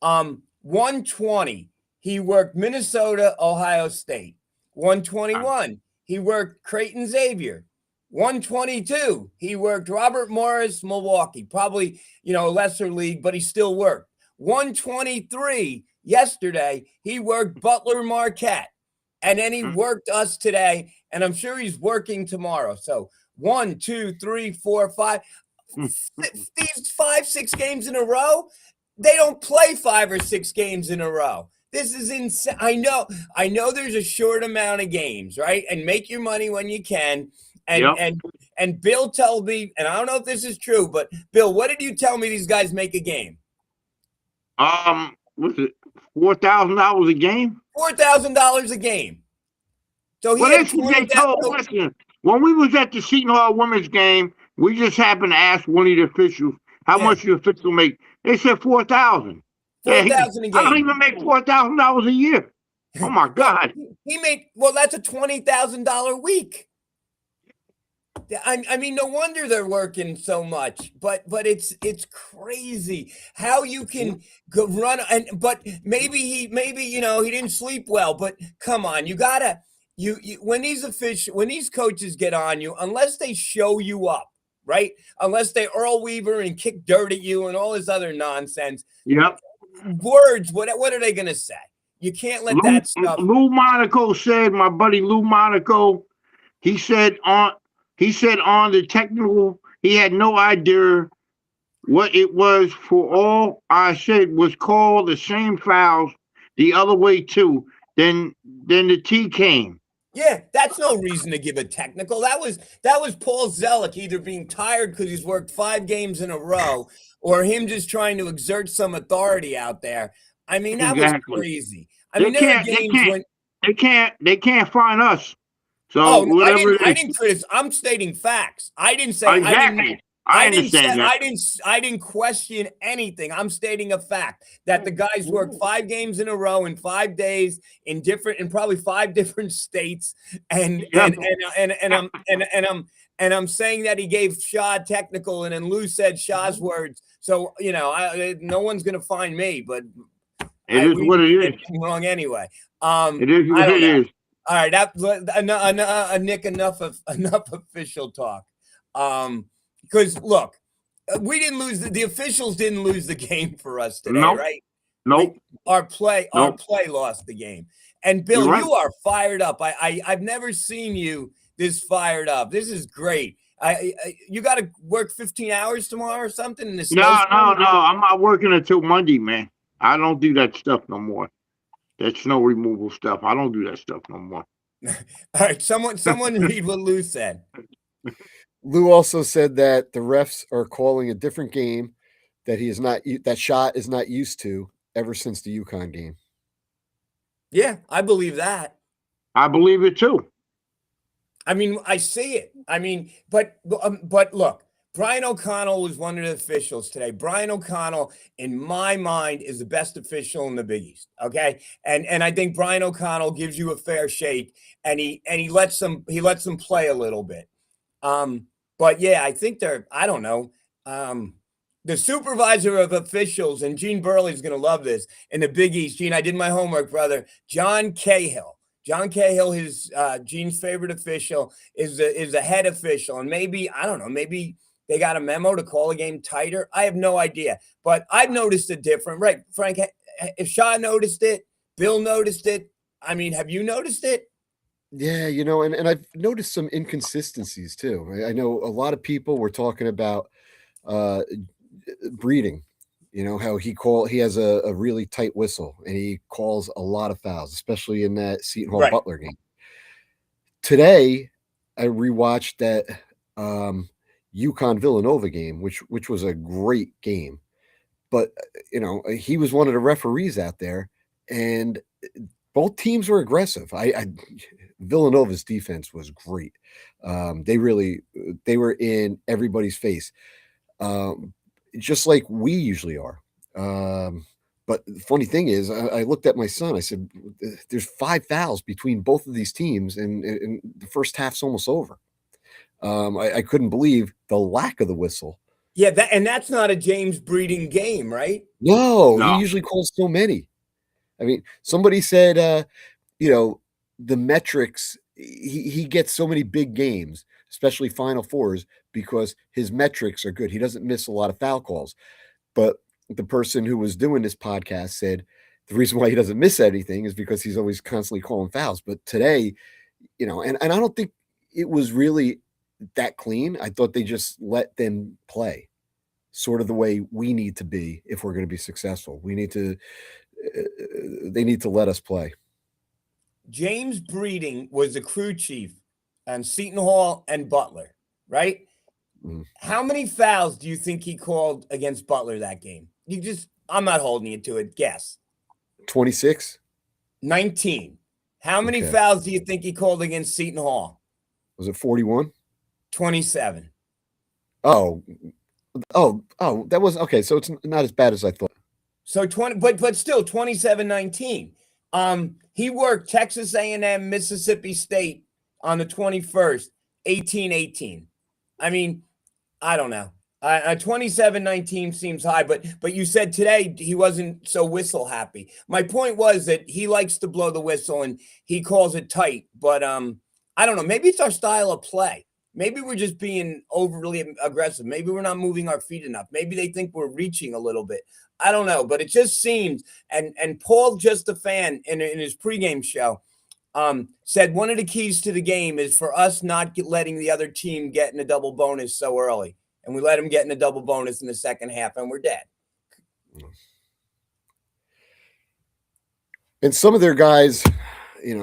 120, he worked Minnesota, Ohio State. 121, he worked Creighton Xavier. 122, he worked Robert Morris, Milwaukee. Probably, a lesser league, but he still worked. 123, yesterday, he worked Butler Marquette. And then he worked us today, and I'm sure he's working tomorrow. So 1, 2, 3, 4, 5. These 5, 6 games in a row, they don't play 5 or 6 games in a row. This is insane. I know there's a short amount of games, right? And make your money when you can. And Bill told me, and I don't know if this is true, but Bill, what did you tell me these guys make a game? Was it $4,000 a game? $4,000 a game. So he had That's what they told. Listen, when we was at the Seton Hall women's game, we just happened to ask one of the officials how much the official make. They said 4,000. 4,000 a game. I don't even make $4,000 a year. Oh my God. He made that's a $20,000 week. I mean, no wonder they're working so much, but it's crazy how you can go run but maybe he didn't sleep well, but come on, you gotta when these coaches get on you, unless they show you up, right? Unless they Earl Weaver and kick dirt at you and all this other nonsense. Yep. Words, what are they gonna say? You can't let that stuff. Lou Monaco said, my buddy Lou Monaco, he said on the technical, he had no idea what it was. For all I said was call the same fouls the other way too. Then the T came. Yeah, that's no reason to give a technical. That was Paul Zelek either being tired because he's worked 5 games in a row, or him just trying to exert some authority out there. I mean, that was crazy. I mean, there are games when they can't find us. So whatever. I didn't criticize. I'm stating facts. I didn't say exactly. I understand that. I didn't question anything. I'm stating a fact that the guys worked 5 games in a row in 5 days in probably 5 different states, and I'm saying that he gave Shaw technical, and then Lou said Shaw's words. So no one's gonna find me, but it is what it is. Wrong anyway. It is what it is. All right, Nick. Enough official talk. Because look, we didn't lose. The officials didn't lose the game for us today, right? Nope. Our play lost the game. And Bill, you are fired up. I've never seen you this fired up. This is great. You got to work 15 hours tomorrow or something in this. No. I'm not working until Monday, man. I don't do that stuff no more. That snow removal stuff. I don't do that stuff no more. All right, someone read what Lou said. Lou also said that the refs are calling a different game that Shot is not used to ever since the UConn game. Yeah, I believe that. I believe it too. I mean, I see it. I mean, but look, Brian O'Connell was one of the officials today. Brian O'Connell, in my mind, is the best official in the Big East. Okay, and I think Brian O'Connell gives you a fair shake, and he lets them play a little bit. But yeah, I think I don't know. The supervisor of officials, and Gene Burley is going to love this, in the Big East. Gene, I did my homework, brother. John Cahill. John Cahill, his Gene's favorite official, is a head official. And maybe, I don't know, maybe they got a memo to call a game tighter. I have no idea. But I've noticed it different. Right, Frank, if Shaw noticed it, Bill noticed it. I mean, have you noticed it? Yeah, and I've noticed some inconsistencies too. I know a lot of people were talking about breeding, how he has a really tight whistle and he calls a lot of fouls, especially in that Seton Hall Butler game. Today, I rewatched that UConn Villanova game, which was a great game. But, he was one of the referees out there, and both teams were aggressive. Villanova's defense was great. They were in everybody's face, just like we usually are. But the funny thing is, I looked at my son. I said, "There's 5 fouls between both of these teams, and the first half's almost over." I couldn't believe the lack of the whistle. Yeah, that's not a James Breeding game, right? No, No. he usually calls so many. I mean, somebody said, the metrics. He gets so many big games, especially Final Fours, because his metrics are good. He doesn't miss a lot of foul calls. But the person who was doing this podcast said the reason why he doesn't miss anything is because he's always constantly calling fouls. But today, and I don't think it was really that clean. I thought they just let them play sort of the way we need to be if we're going to be successful. They need to let us play. James Breeding was the crew chief on Seton Hall and Butler, right? Mm. How many fouls do you think he called against Butler that game? I'm not holding you to it. Guess. 26? 19. How many Okay. fouls do you think he called against Seton Hall? Was it 41? 27. Oh, that was okay. So it's not as bad as I thought. So 20, but still 27-19. He worked Texas A&M, Mississippi State on the 21st, 18-18. I mean, I don't know. 27-19 seems high, but you said today he wasn't so whistle happy. My point was that he likes to blow the whistle and he calls it tight, but I don't know. Maybe it's our style of play. Maybe we're just being overly aggressive. Maybe we're not moving our feet enough. Maybe they think we're reaching a little bit. I don't know, but it just seems. And Paul, just a fan, in his pregame show, said one of the keys to the game is for us not letting the other team get in a double bonus so early. And we let them get in a double bonus in the second half, and we're dead. And some of their guys, I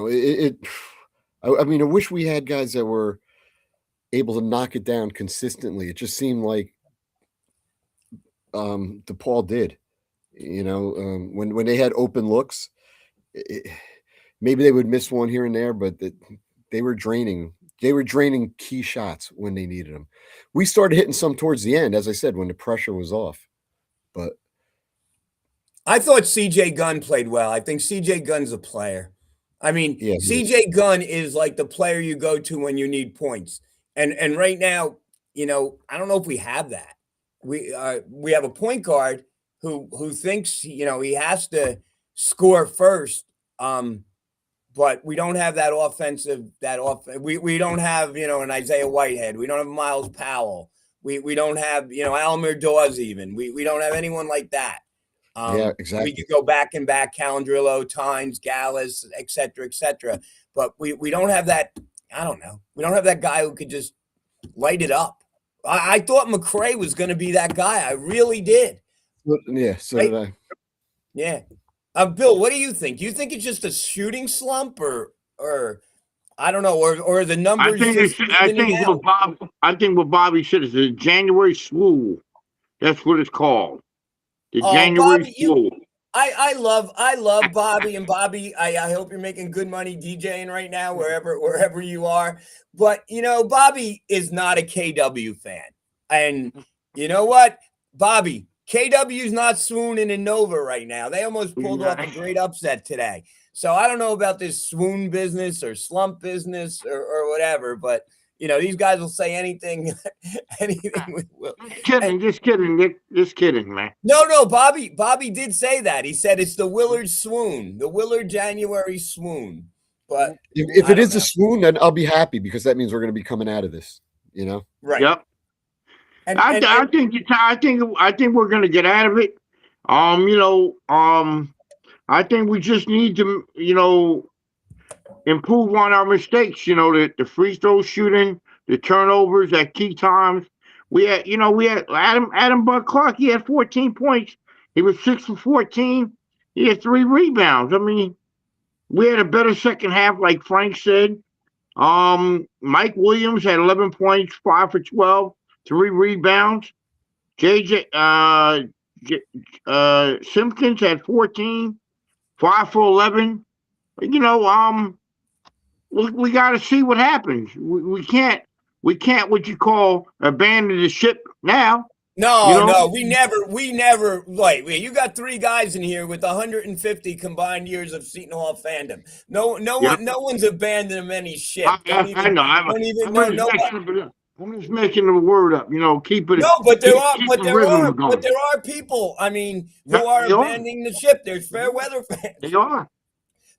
mean, I wish we had guys that were able to knock it down consistently. It just seemed like DePaul did. When they had open looks, maybe they would miss one here and there, but they were draining. They were draining key shots when they needed them. We started hitting some towards the end, as I said, when the pressure was off. But I thought C.J. Gunn played well. I think C.J. Gunn's a player. I mean, yeah, C.J. Gunn is like the player you go to when you need points. And right now, I don't know if we have that. We have a point guard who thinks he has to score first. But we don't have that offensive. We don't have an Isaiah Whitehead. We don't have Miles Powell. We don't have Almir Dawes even. We don't have anyone like that. Yeah, exactly. We could go back and back, Calandrillo, Tynes, Gallus, et cetera. But we don't have that. I don't know. We don't have that guy who could just light it up. I thought McCray was going to be that guy. I really did. Yeah, so did I. Yeah. Bill, what do you think? Do you think it's just a shooting slump or I don't know, or the numbers? I think what Bobby said is the January swoon. That's what it's called. The January swoon. I love Bobby, and Bobby, I hope you're making good money DJing right now, wherever you are. But Bobby is not a KW fan. And you know what? Bobby, KW's not swooning in Nova right now. They almost pulled off a great upset today. So I don't know about this swoon business or slump business or whatever, but these guys will say anything. Just kidding, Nick. Just kidding, man. No, Bobby did say that. He said it's the Willard swoon, the Willard January swoon. But if it is a swoon, then I'll be happy because that means we're going to be coming out of this. Right. Yep. I think we're going to get out of it. I think we just need to, improve on our mistakes. The free throw shooting, the turnovers at key times. We had Adam Bud Clark. He had 14 points. He was 6 for 14. He had 3 rebounds. I mean, we had a better second half, like Frank said. Mike Williams had 11 points, 5 for 12, 3 rebounds. JJ Simpkins had 14, 5 for 11, you know, we got to see what happens. We can't what you call abandon the ship now. You No, know, no, we never. Wait, you got three guys in here with 150 combined years of Seton Hall fandom. yep. No one's abandoned any I, ship. I know. No, Just nobody. I'm just making the word up. You know, No, but keep the rhythm going. there are people. I mean, who Yep, are they are. abandoning the ship. There's fair weather fans. They are.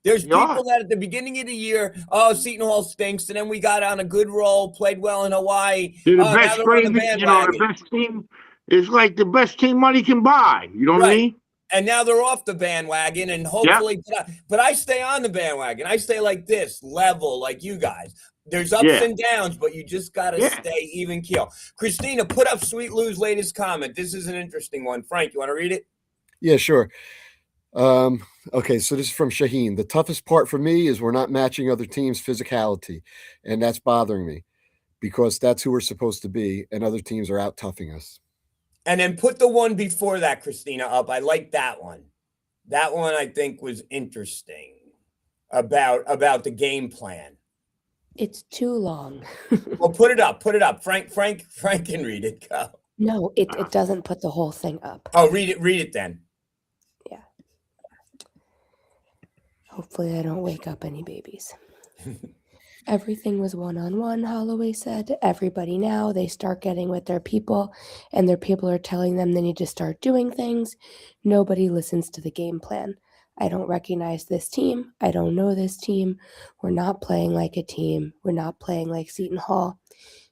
There's They are. people that at the beginning of the year, oh, Seton Hall stinks, and then we got on a good roll, played well in Hawaii. They're the Oh, now best they're on the favorite. You know, the bandwagon. best team. It's like the best team money can buy. You know what I Right. mean? And now they're off the bandwagon, and Yep. hopefully, but I stay on the bandwagon. I stay like this, level, like you guys. There's ups Yeah. and downs, but you just got to Yeah. stay even keel. Christina, put up Sweet Lou's latest comment. This is an interesting one. Frank, you want to read it? Yeah, sure. Okay, so this is from Shaheen. The toughest part for me is we're not matching other teams' physicality, and that's bothering me because that's who we're supposed to be, and other teams are out toughing us. And then put the one before that, Christina, up. I like that one. That one I think was interesting about the game plan. It's too long. Well, put it up. Put it up. Frank can read it. Go. No, it doesn't put the whole thing up. Oh, read it then. Yeah. Hopefully I don't wake up any babies. Everything was one-on-one, Holloway said. Everybody now, they start getting with their people, and their people are telling them they need to start doing things. Nobody listens to the game plan. I don't recognize this team. I don't know this team. We're not playing like a team. We're not playing like Seton Hall.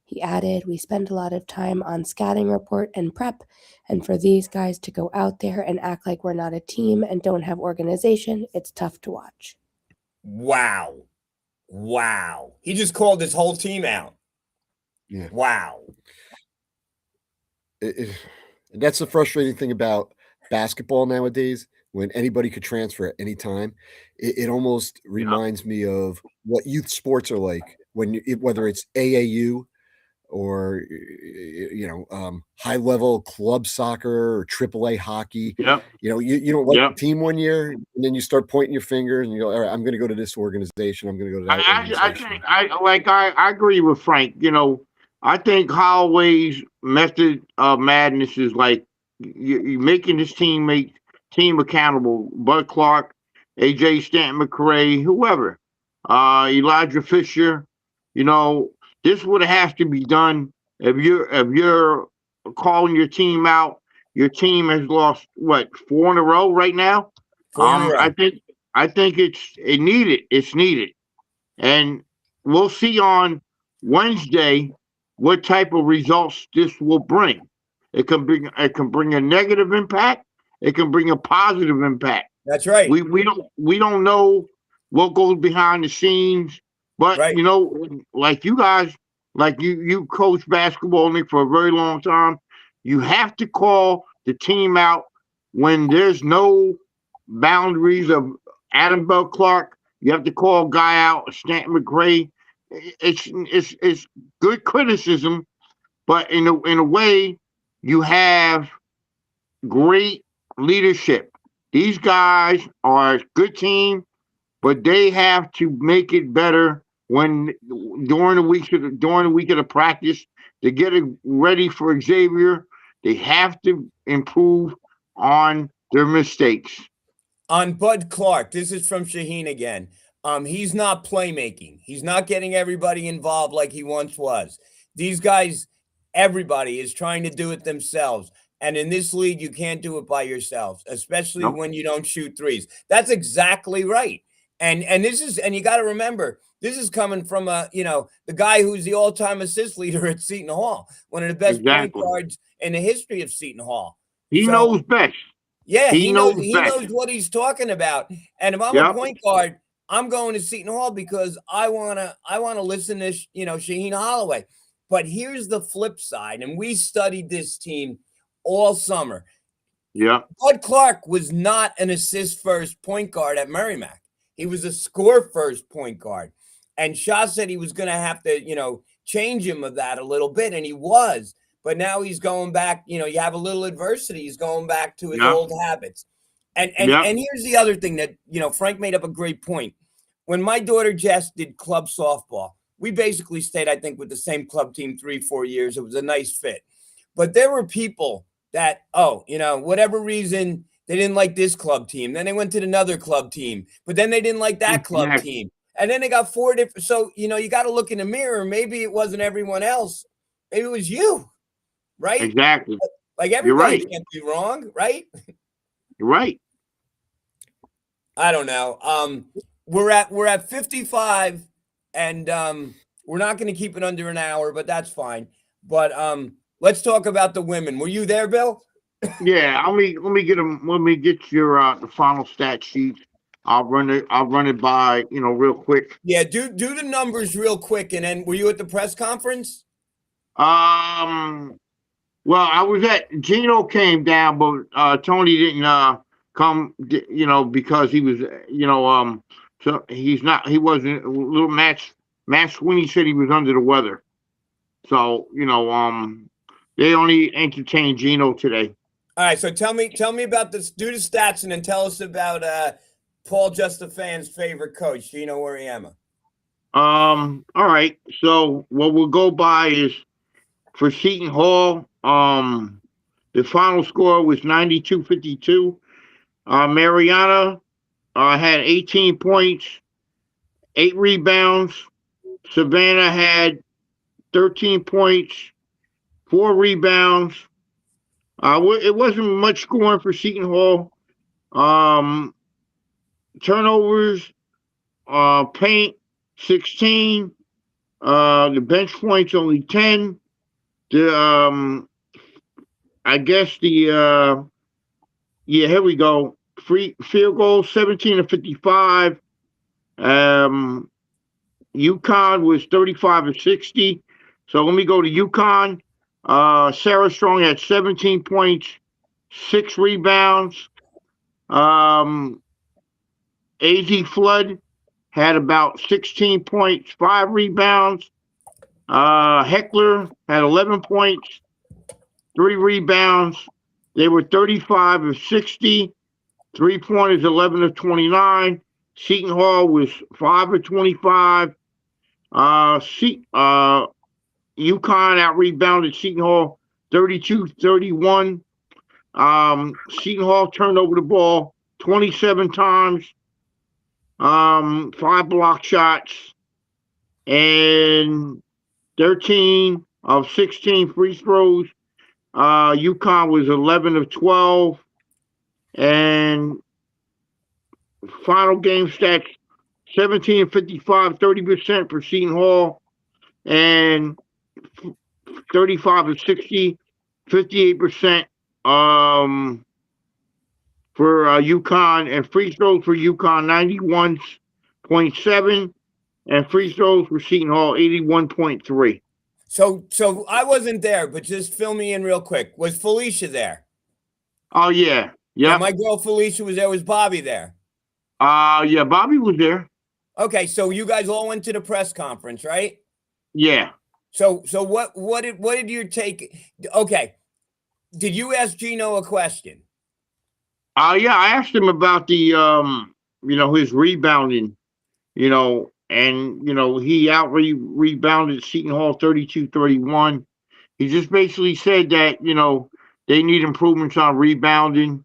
He added, we spend a lot of time on scouting report and prep, and for these guys to go out there and act like we're not a team and don't have organization, it's tough to watch. Wow. He just called his whole team out. Yeah. Wow. And that's the frustrating thing about basketball nowadays. When anybody could transfer at any time, it almost reminds me of what youth sports are like whether it's AAU or high level club soccer or AAA hockey. Yep. You don't like the team one year, and then you start pointing your finger and you go, all right, I'm going to go to this organization. I'm going to go to that organization. I agree with Frank. You know, I think Holloway's method of madness is like you making this team accountable. Bud Clark, AJ Stanton McRae, whoever, Elijah Fisher. You know, this would have to be done. If you're calling your team out, your team has lost 4 in a row right now. 4 in a row. I think it's needed. It's needed, and we'll see on Wednesday what type of results this will bring. It can bring a negative impact. It can bring a positive impact. That's right. We don't know what goes behind the scenes, but Right. you know, like you guys, like you coach basketball only for a very long time. You have to call the team out when there's no boundaries of Adam Bell Clark. You have to call a guy out, Stanton McRae. It's good criticism, but in a way, you have great leadership. These guys are a good team, but they have to make it better when during the week of the practice to get it ready for Xavier. They have to improve on their mistakes. On Bud Clark, this is from Shaheen again. He's not playmaking. He's not getting everybody involved like he once was. These guys, everybody is trying to do it themselves. And in this league, you can't do it by yourselves, especially when you don't shoot threes. That's exactly right. And you got to remember, this is coming from the guy who's the all-time assist leader at Seton Hall, one of the best point guards in the history of Seton Hall. He knows best. Yeah, he knows what he's talking about. And if I'm a point guard, I'm going to Seton Hall because I wanna listen to Shaheen Holloway. But here's the flip side, and we studied this team all summer. Yeah. Bud Clark was not an assist-first point guard at Merrimack. He was a score-first point guard. And Shah said he was going to have to, change him of that a little bit, and he was. But now he's going back, you have a little adversity. He's going back to his old habits. And here's the other thing that, Frank made up a great point. when my daughter Jess did club softball, we basically stayed, I think, with the same club team 3-4 years. It was a nice fit. But there were people that, whatever reason, they didn't like this club team. Then they went to another club team, but then they didn't like that club Exactly. team. And then they got 4 different. So, you got to look in the mirror. Maybe it wasn't everyone else. Maybe it was you, right? Exactly. Like You're everybody right. can't be wrong, right? You're right. I don't know. We're at 55, and we're not going to keep it under an hour, but that's fine. But let's talk about the women. Were you there, Bill? Yeah. Let me get them. Let me get your the final stat sheet. I'll run it by real quick. Yeah, do the numbers real quick, and then were you at the press conference? Well, I was at Gino came down, but Tony didn't come. Because he was so he wasn't a little match. Matt Sweeney said he was under the weather, so they only entertained Gino today. All right, so tell me about this. Do the stats, and then tell us about Paul Justafan's favorite coach, Gino Auriemma. All right. So what we'll go by is for Seton Hall. The final score was 92-52. Mariana had 18 points, 8 rebounds. Savannah had 13 points, 4 rebounds. It wasn't much scoring for Seton Hall. Turnovers, paint 16. The bench points only 10. I guess here we go. Free field goal 17-55. UConn was 35-60. So let me go to UConn. Sarah Strong had 17 points, 6 rebounds. AZ Flood had about 16 points, 5 rebounds. Heckler had 11 points, 3 rebounds. They were 35-60. 3-pointers, 11-29. Seton Hall was 5-25. UConn out-rebounded Seton Hall 32-31. Seton Hall turned over the ball 27 times. 5 block shots. And 13 of 16 free throws. UConn was 11-12. And final game stats 17-55, 30% for Seton Hall, and 35-60, 58% for UConn, and free throws for UConn 91.7, and free throws for Seton Hall 81.3. So I wasn't there, but just fill me in real quick. Was Felicia there? Oh yeah. Yeah, my girl Felicia was there. Was Bobby there? Yeah, Bobby was there. Okay, so you guys all went to the press conference, right? Yeah. So what did you take? Okay, did you ask Gino a question? Yeah, I asked him about the his rebounding, and he rebounded Seton Hall 32-31. He just basically said that they need improvements on rebounding.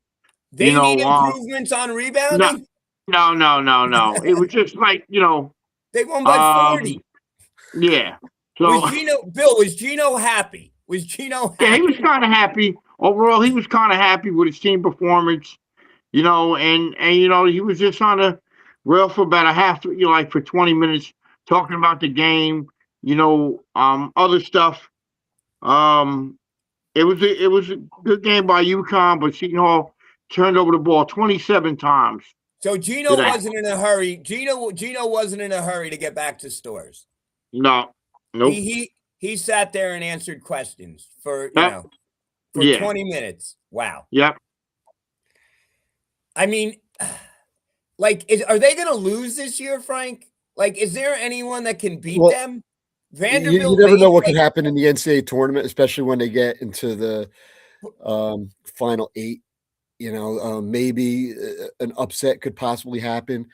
They need improvements on rebounding? No. It was just like, they won by 40. Yeah. So was Gino happy? Yeah, he was kind of happy. Overall, he was kind of happy with his team performance, and he was just on the rail for about a half, for 20 minutes talking about the game, other stuff. It was a good game by UConn, but Seton Hall turned over the ball 27 times. So Gino wasn't in a hurry. Gino wasn't in a hurry to get back to Stores. No. Nope. He sat there and answered questions for 20 minutes. Wow. Yep. I mean, are they going to lose this year, Frank? Is there anyone that can beat them? Vanderbilt. You never know what could happen in the NCAA tournament, especially when they get into the final 8. Maybe an upset could possibly happen.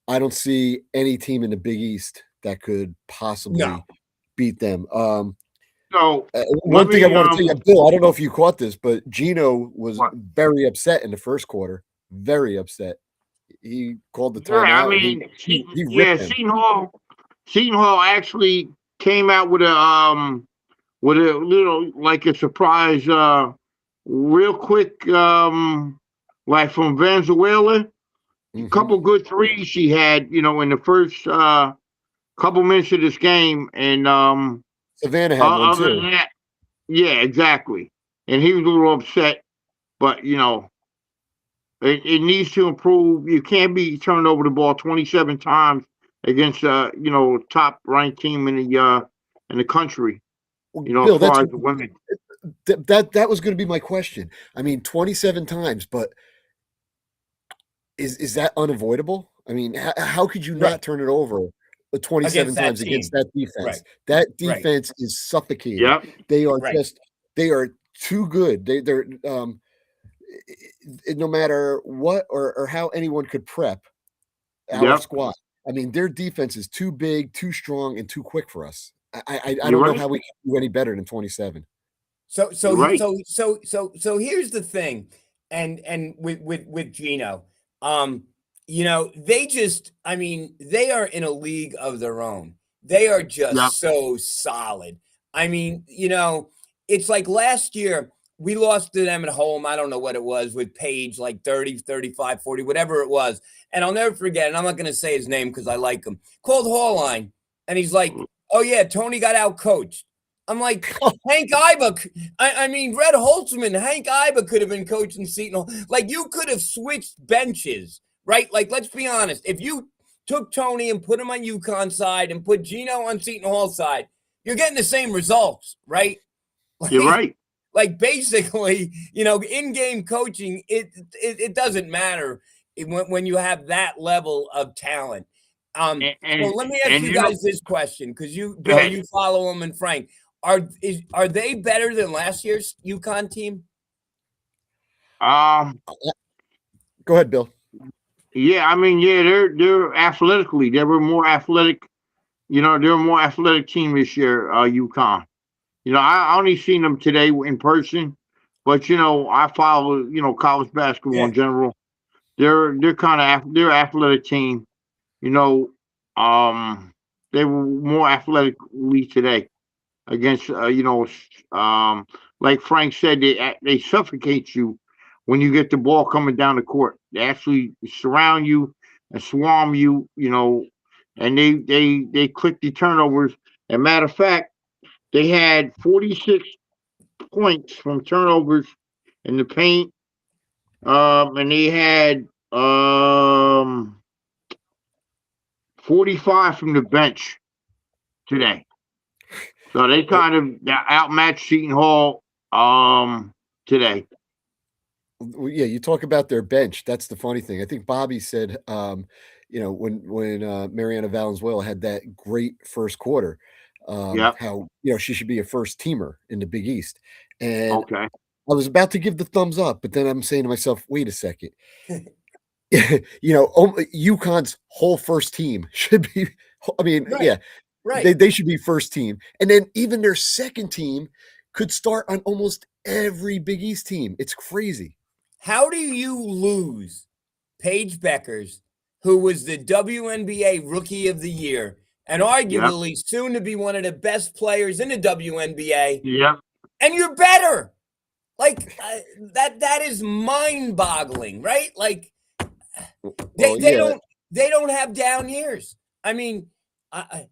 I don't see any team in the Big East that could possibly No. beat them. So One let thing I me want to tell you, Bill, I don't know if you caught this, but Gino was what? very upset in the first quarter. Very upset. He called the Yeah, I timeout and mean, he ripped them. Seton Hall actually came out with a little like a surprise, real quick, like from Venezuela. A Mhm. couple good threes she had, in the first couple minutes of this game, and Savannah had one other too. than that, yeah, exactly. And he was a little upset, but it needs to improve. You can't be turning over the ball 27 times against top ranked team in the country. As Bill, far as the women. that was going to be my question. I mean, 27 times, but is that unavoidable? I mean, how could you Right. not turn it over 27 Against that times against team. that defense? Right. That Right. defense is suffocating. Yep. They are Right. they are too good. They're no matter what or how anyone could prep our Yep. squad. I mean, their defense is too big, too strong, and too quick for us. I You're don't know right. how we can do any better than 27. So You're right. here's the thing, and with Gino, they just, I mean, they are in a league of their own. They are Yep. just so solid. I mean, it's like last year we lost to them at home. I don't know what it was with Page, like 30, 35, 40, whatever it was. And I'll never forget, and I'm not going to say his name because I like him, called Hallline, and he's like, oh yeah, Tony got out coached. I'm like, Hank Iba, I mean, Red Holtzman, Hank Iba could have been coaching Seton Hall. Like, you could have switched benches, right? Like, let's be honest. If you took Tony and put him on UConn side and put Gino on Seton Hall side, you're getting the same results, right? You're right. Like, basically, in-game coaching, it doesn't matter when you have that level of talent. So let me ask you guys this question, because Bill, you follow them, and Frank. Are they better than last year's UConn team? Go ahead, Bill. Yeah, I mean, yeah, they're athletically, they were more athletic. They're a more athletic team this year, UConn. I only seen them today in person, but I follow college basketball Yeah. in general. They're kind of they're athletic team. You know, they were more athletically today against like Frank said, they suffocate you when you get the ball coming down the court. They actually surround you and swarm you, and they click the turnovers. And matter of fact, they had 46 points from turnovers in the paint, and they had 45 from the bench today. So they kind of outmatched Seton Hall today. Yeah, you talk about their bench. That's the funny thing. I think Bobby said, when Mariana Valenzuela had that great first quarter, Yep. how she should be a first teamer in the Big East, and Okay. I was about to give the thumbs up, but then I'm saying to myself, wait a second. UConn's whole first team should be. I mean, Right. yeah, Right. they should be first team, and then even their second team could start on almost every Big East team. It's crazy. How do you lose Paige Beckers, who was the WNBA Rookie of the Year and arguably soon to be one of the best players in the WNBA? Yep. And you're better. Like, that is mind-boggling, right? Like, they don't have down years. I mean,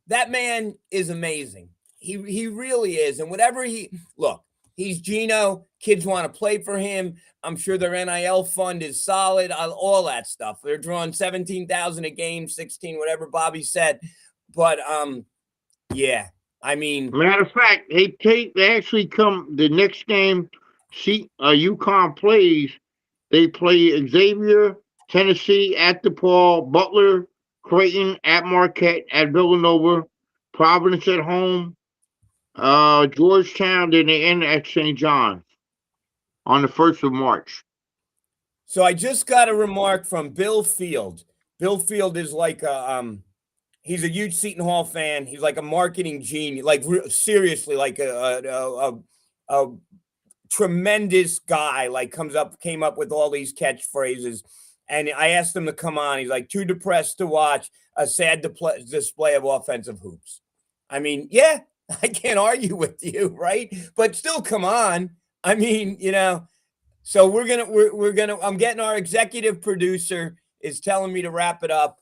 that man is amazing. He really is. And whatever he's Gino. Kids want to play for him. I'm sure their NIL fund is solid. All that stuff. They're drawing 17,000 a game, 16, whatever Bobby said. But yeah. I mean, Matter of fact, they actually come the next game. UConn plays. They play Xavier, Tennessee at DePaul, Butler, Creighton at Marquette, at Villanova, Providence at home, Georgetown. Then they end at St. John's on the 1st of March. So I just got a remark from Bill Field. Bill Field is like he's a huge Seton Hall fan. He's like a marketing genius, like seriously, like a tremendous guy. Like came up with all these catchphrases. And I asked him to come on. He's like, too depressed to watch a sad display of offensive hoops. I mean, yeah, I can't argue with you, right? But still, come on. I mean, so we're gonna. I'm getting our executive producer is telling me to wrap it up.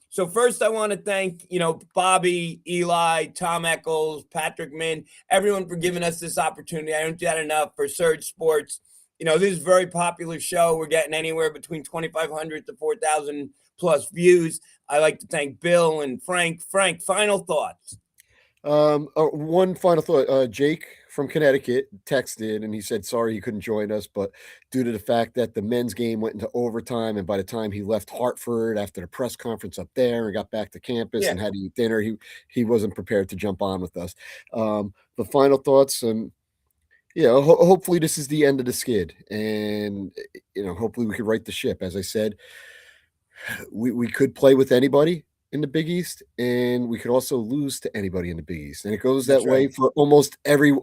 So first, I want to thank Bobby, Eli, Tom Eccles, Patrick Min, everyone for giving us this opportunity. I don't do that enough for Surge Sports. This is a very popular show. We're getting anywhere between 2,500 to 4,000 plus views. I like to thank Bill and Frank. Frank, final thoughts. One final thought. Jake from Connecticut texted and he said, sorry he couldn't join us, but due to the fact that the men's game went into overtime, and by the time he left Hartford after the press conference up there and got back to campus and had to eat dinner, he wasn't prepared to jump on with us. The final thoughts, hopefully this is the end of the skid, and hopefully we could right the ship. As I said, we could play with anybody in the Big East, and we could also lose to anybody in the Big East, and it goes that way for almost every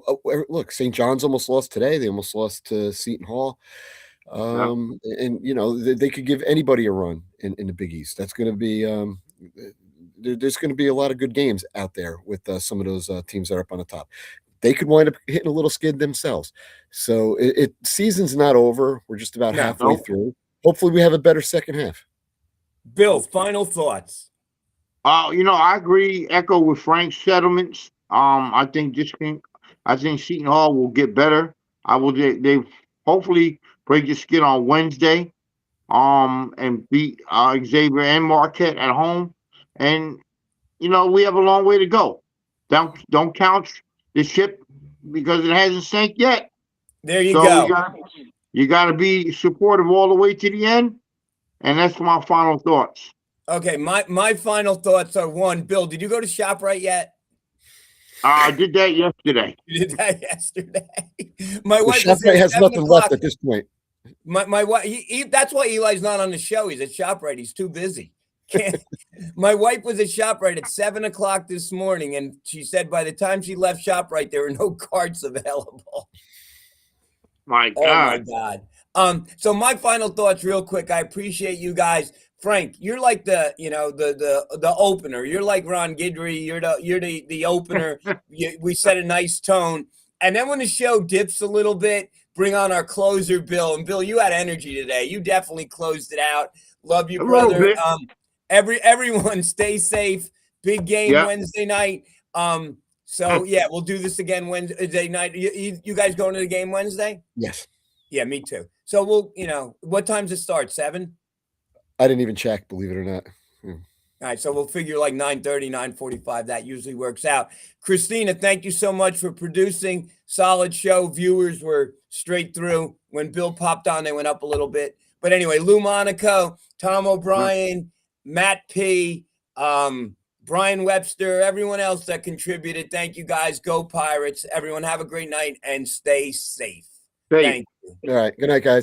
look. St. John's almost lost today. They almost lost to Seton Hall. And they could give anybody a run in the Big East. That's going to be there's going to be a lot of good games out there with some of those teams that are up on the top. They could wind up hitting a little skid themselves. So season's not over. We're just about halfway through. Hopefully we have a better second half. Bill, final thoughts. I agree. Echo with Frank's settlements. I think Seton Hall will get better. They hopefully break the skid on Wednesday. And beat Xavier and Marquette at home. And we have a long way to go. Don't count the ship because it hasn't sank yet. There you go. You got to be supportive all the way to the end. And that's my final thoughts. Okay, my final thoughts are: one, Bill, did you go to ShopRite yet? I did that yesterday. You did that yesterday. My wife ShopRite has nothing left at this point. My wife, that's why Eli's not on the show. He's at ShopRite. He's too busy. My wife was at ShopRite at 7:00 this morning, and she said by the time she left ShopRite, there were no carts available. My God. Oh my God. So my final thoughts, real quick. I appreciate you guys. Frank, you're like the opener. You're like Ron Guidry. You're the opener. We set a nice tone, and then when the show dips a little bit, bring on our closer, Bill. And Bill, you had energy today. You definitely closed it out. Love you, brother. Everyone, stay safe. Big game Wednesday night. So yeah, we'll do this again Wednesday night. You guys going to the game Wednesday? Yes. Yeah, me too. So we'll, what time does it start? 7? I didn't even check, believe it or not. All right, so we'll figure like 9:30, 9:45. That usually works out. Christina, thank you so much for producing. Solid show. Viewers were straight through. When Bill popped on, they went up a little bit. But anyway, Lou Monaco, Tom O'Brien, Matt P., Brian Webster, everyone else that contributed. Thank you guys. Go Pirates. Everyone have a great night and stay safe. Thank you. All right. Good night, guys.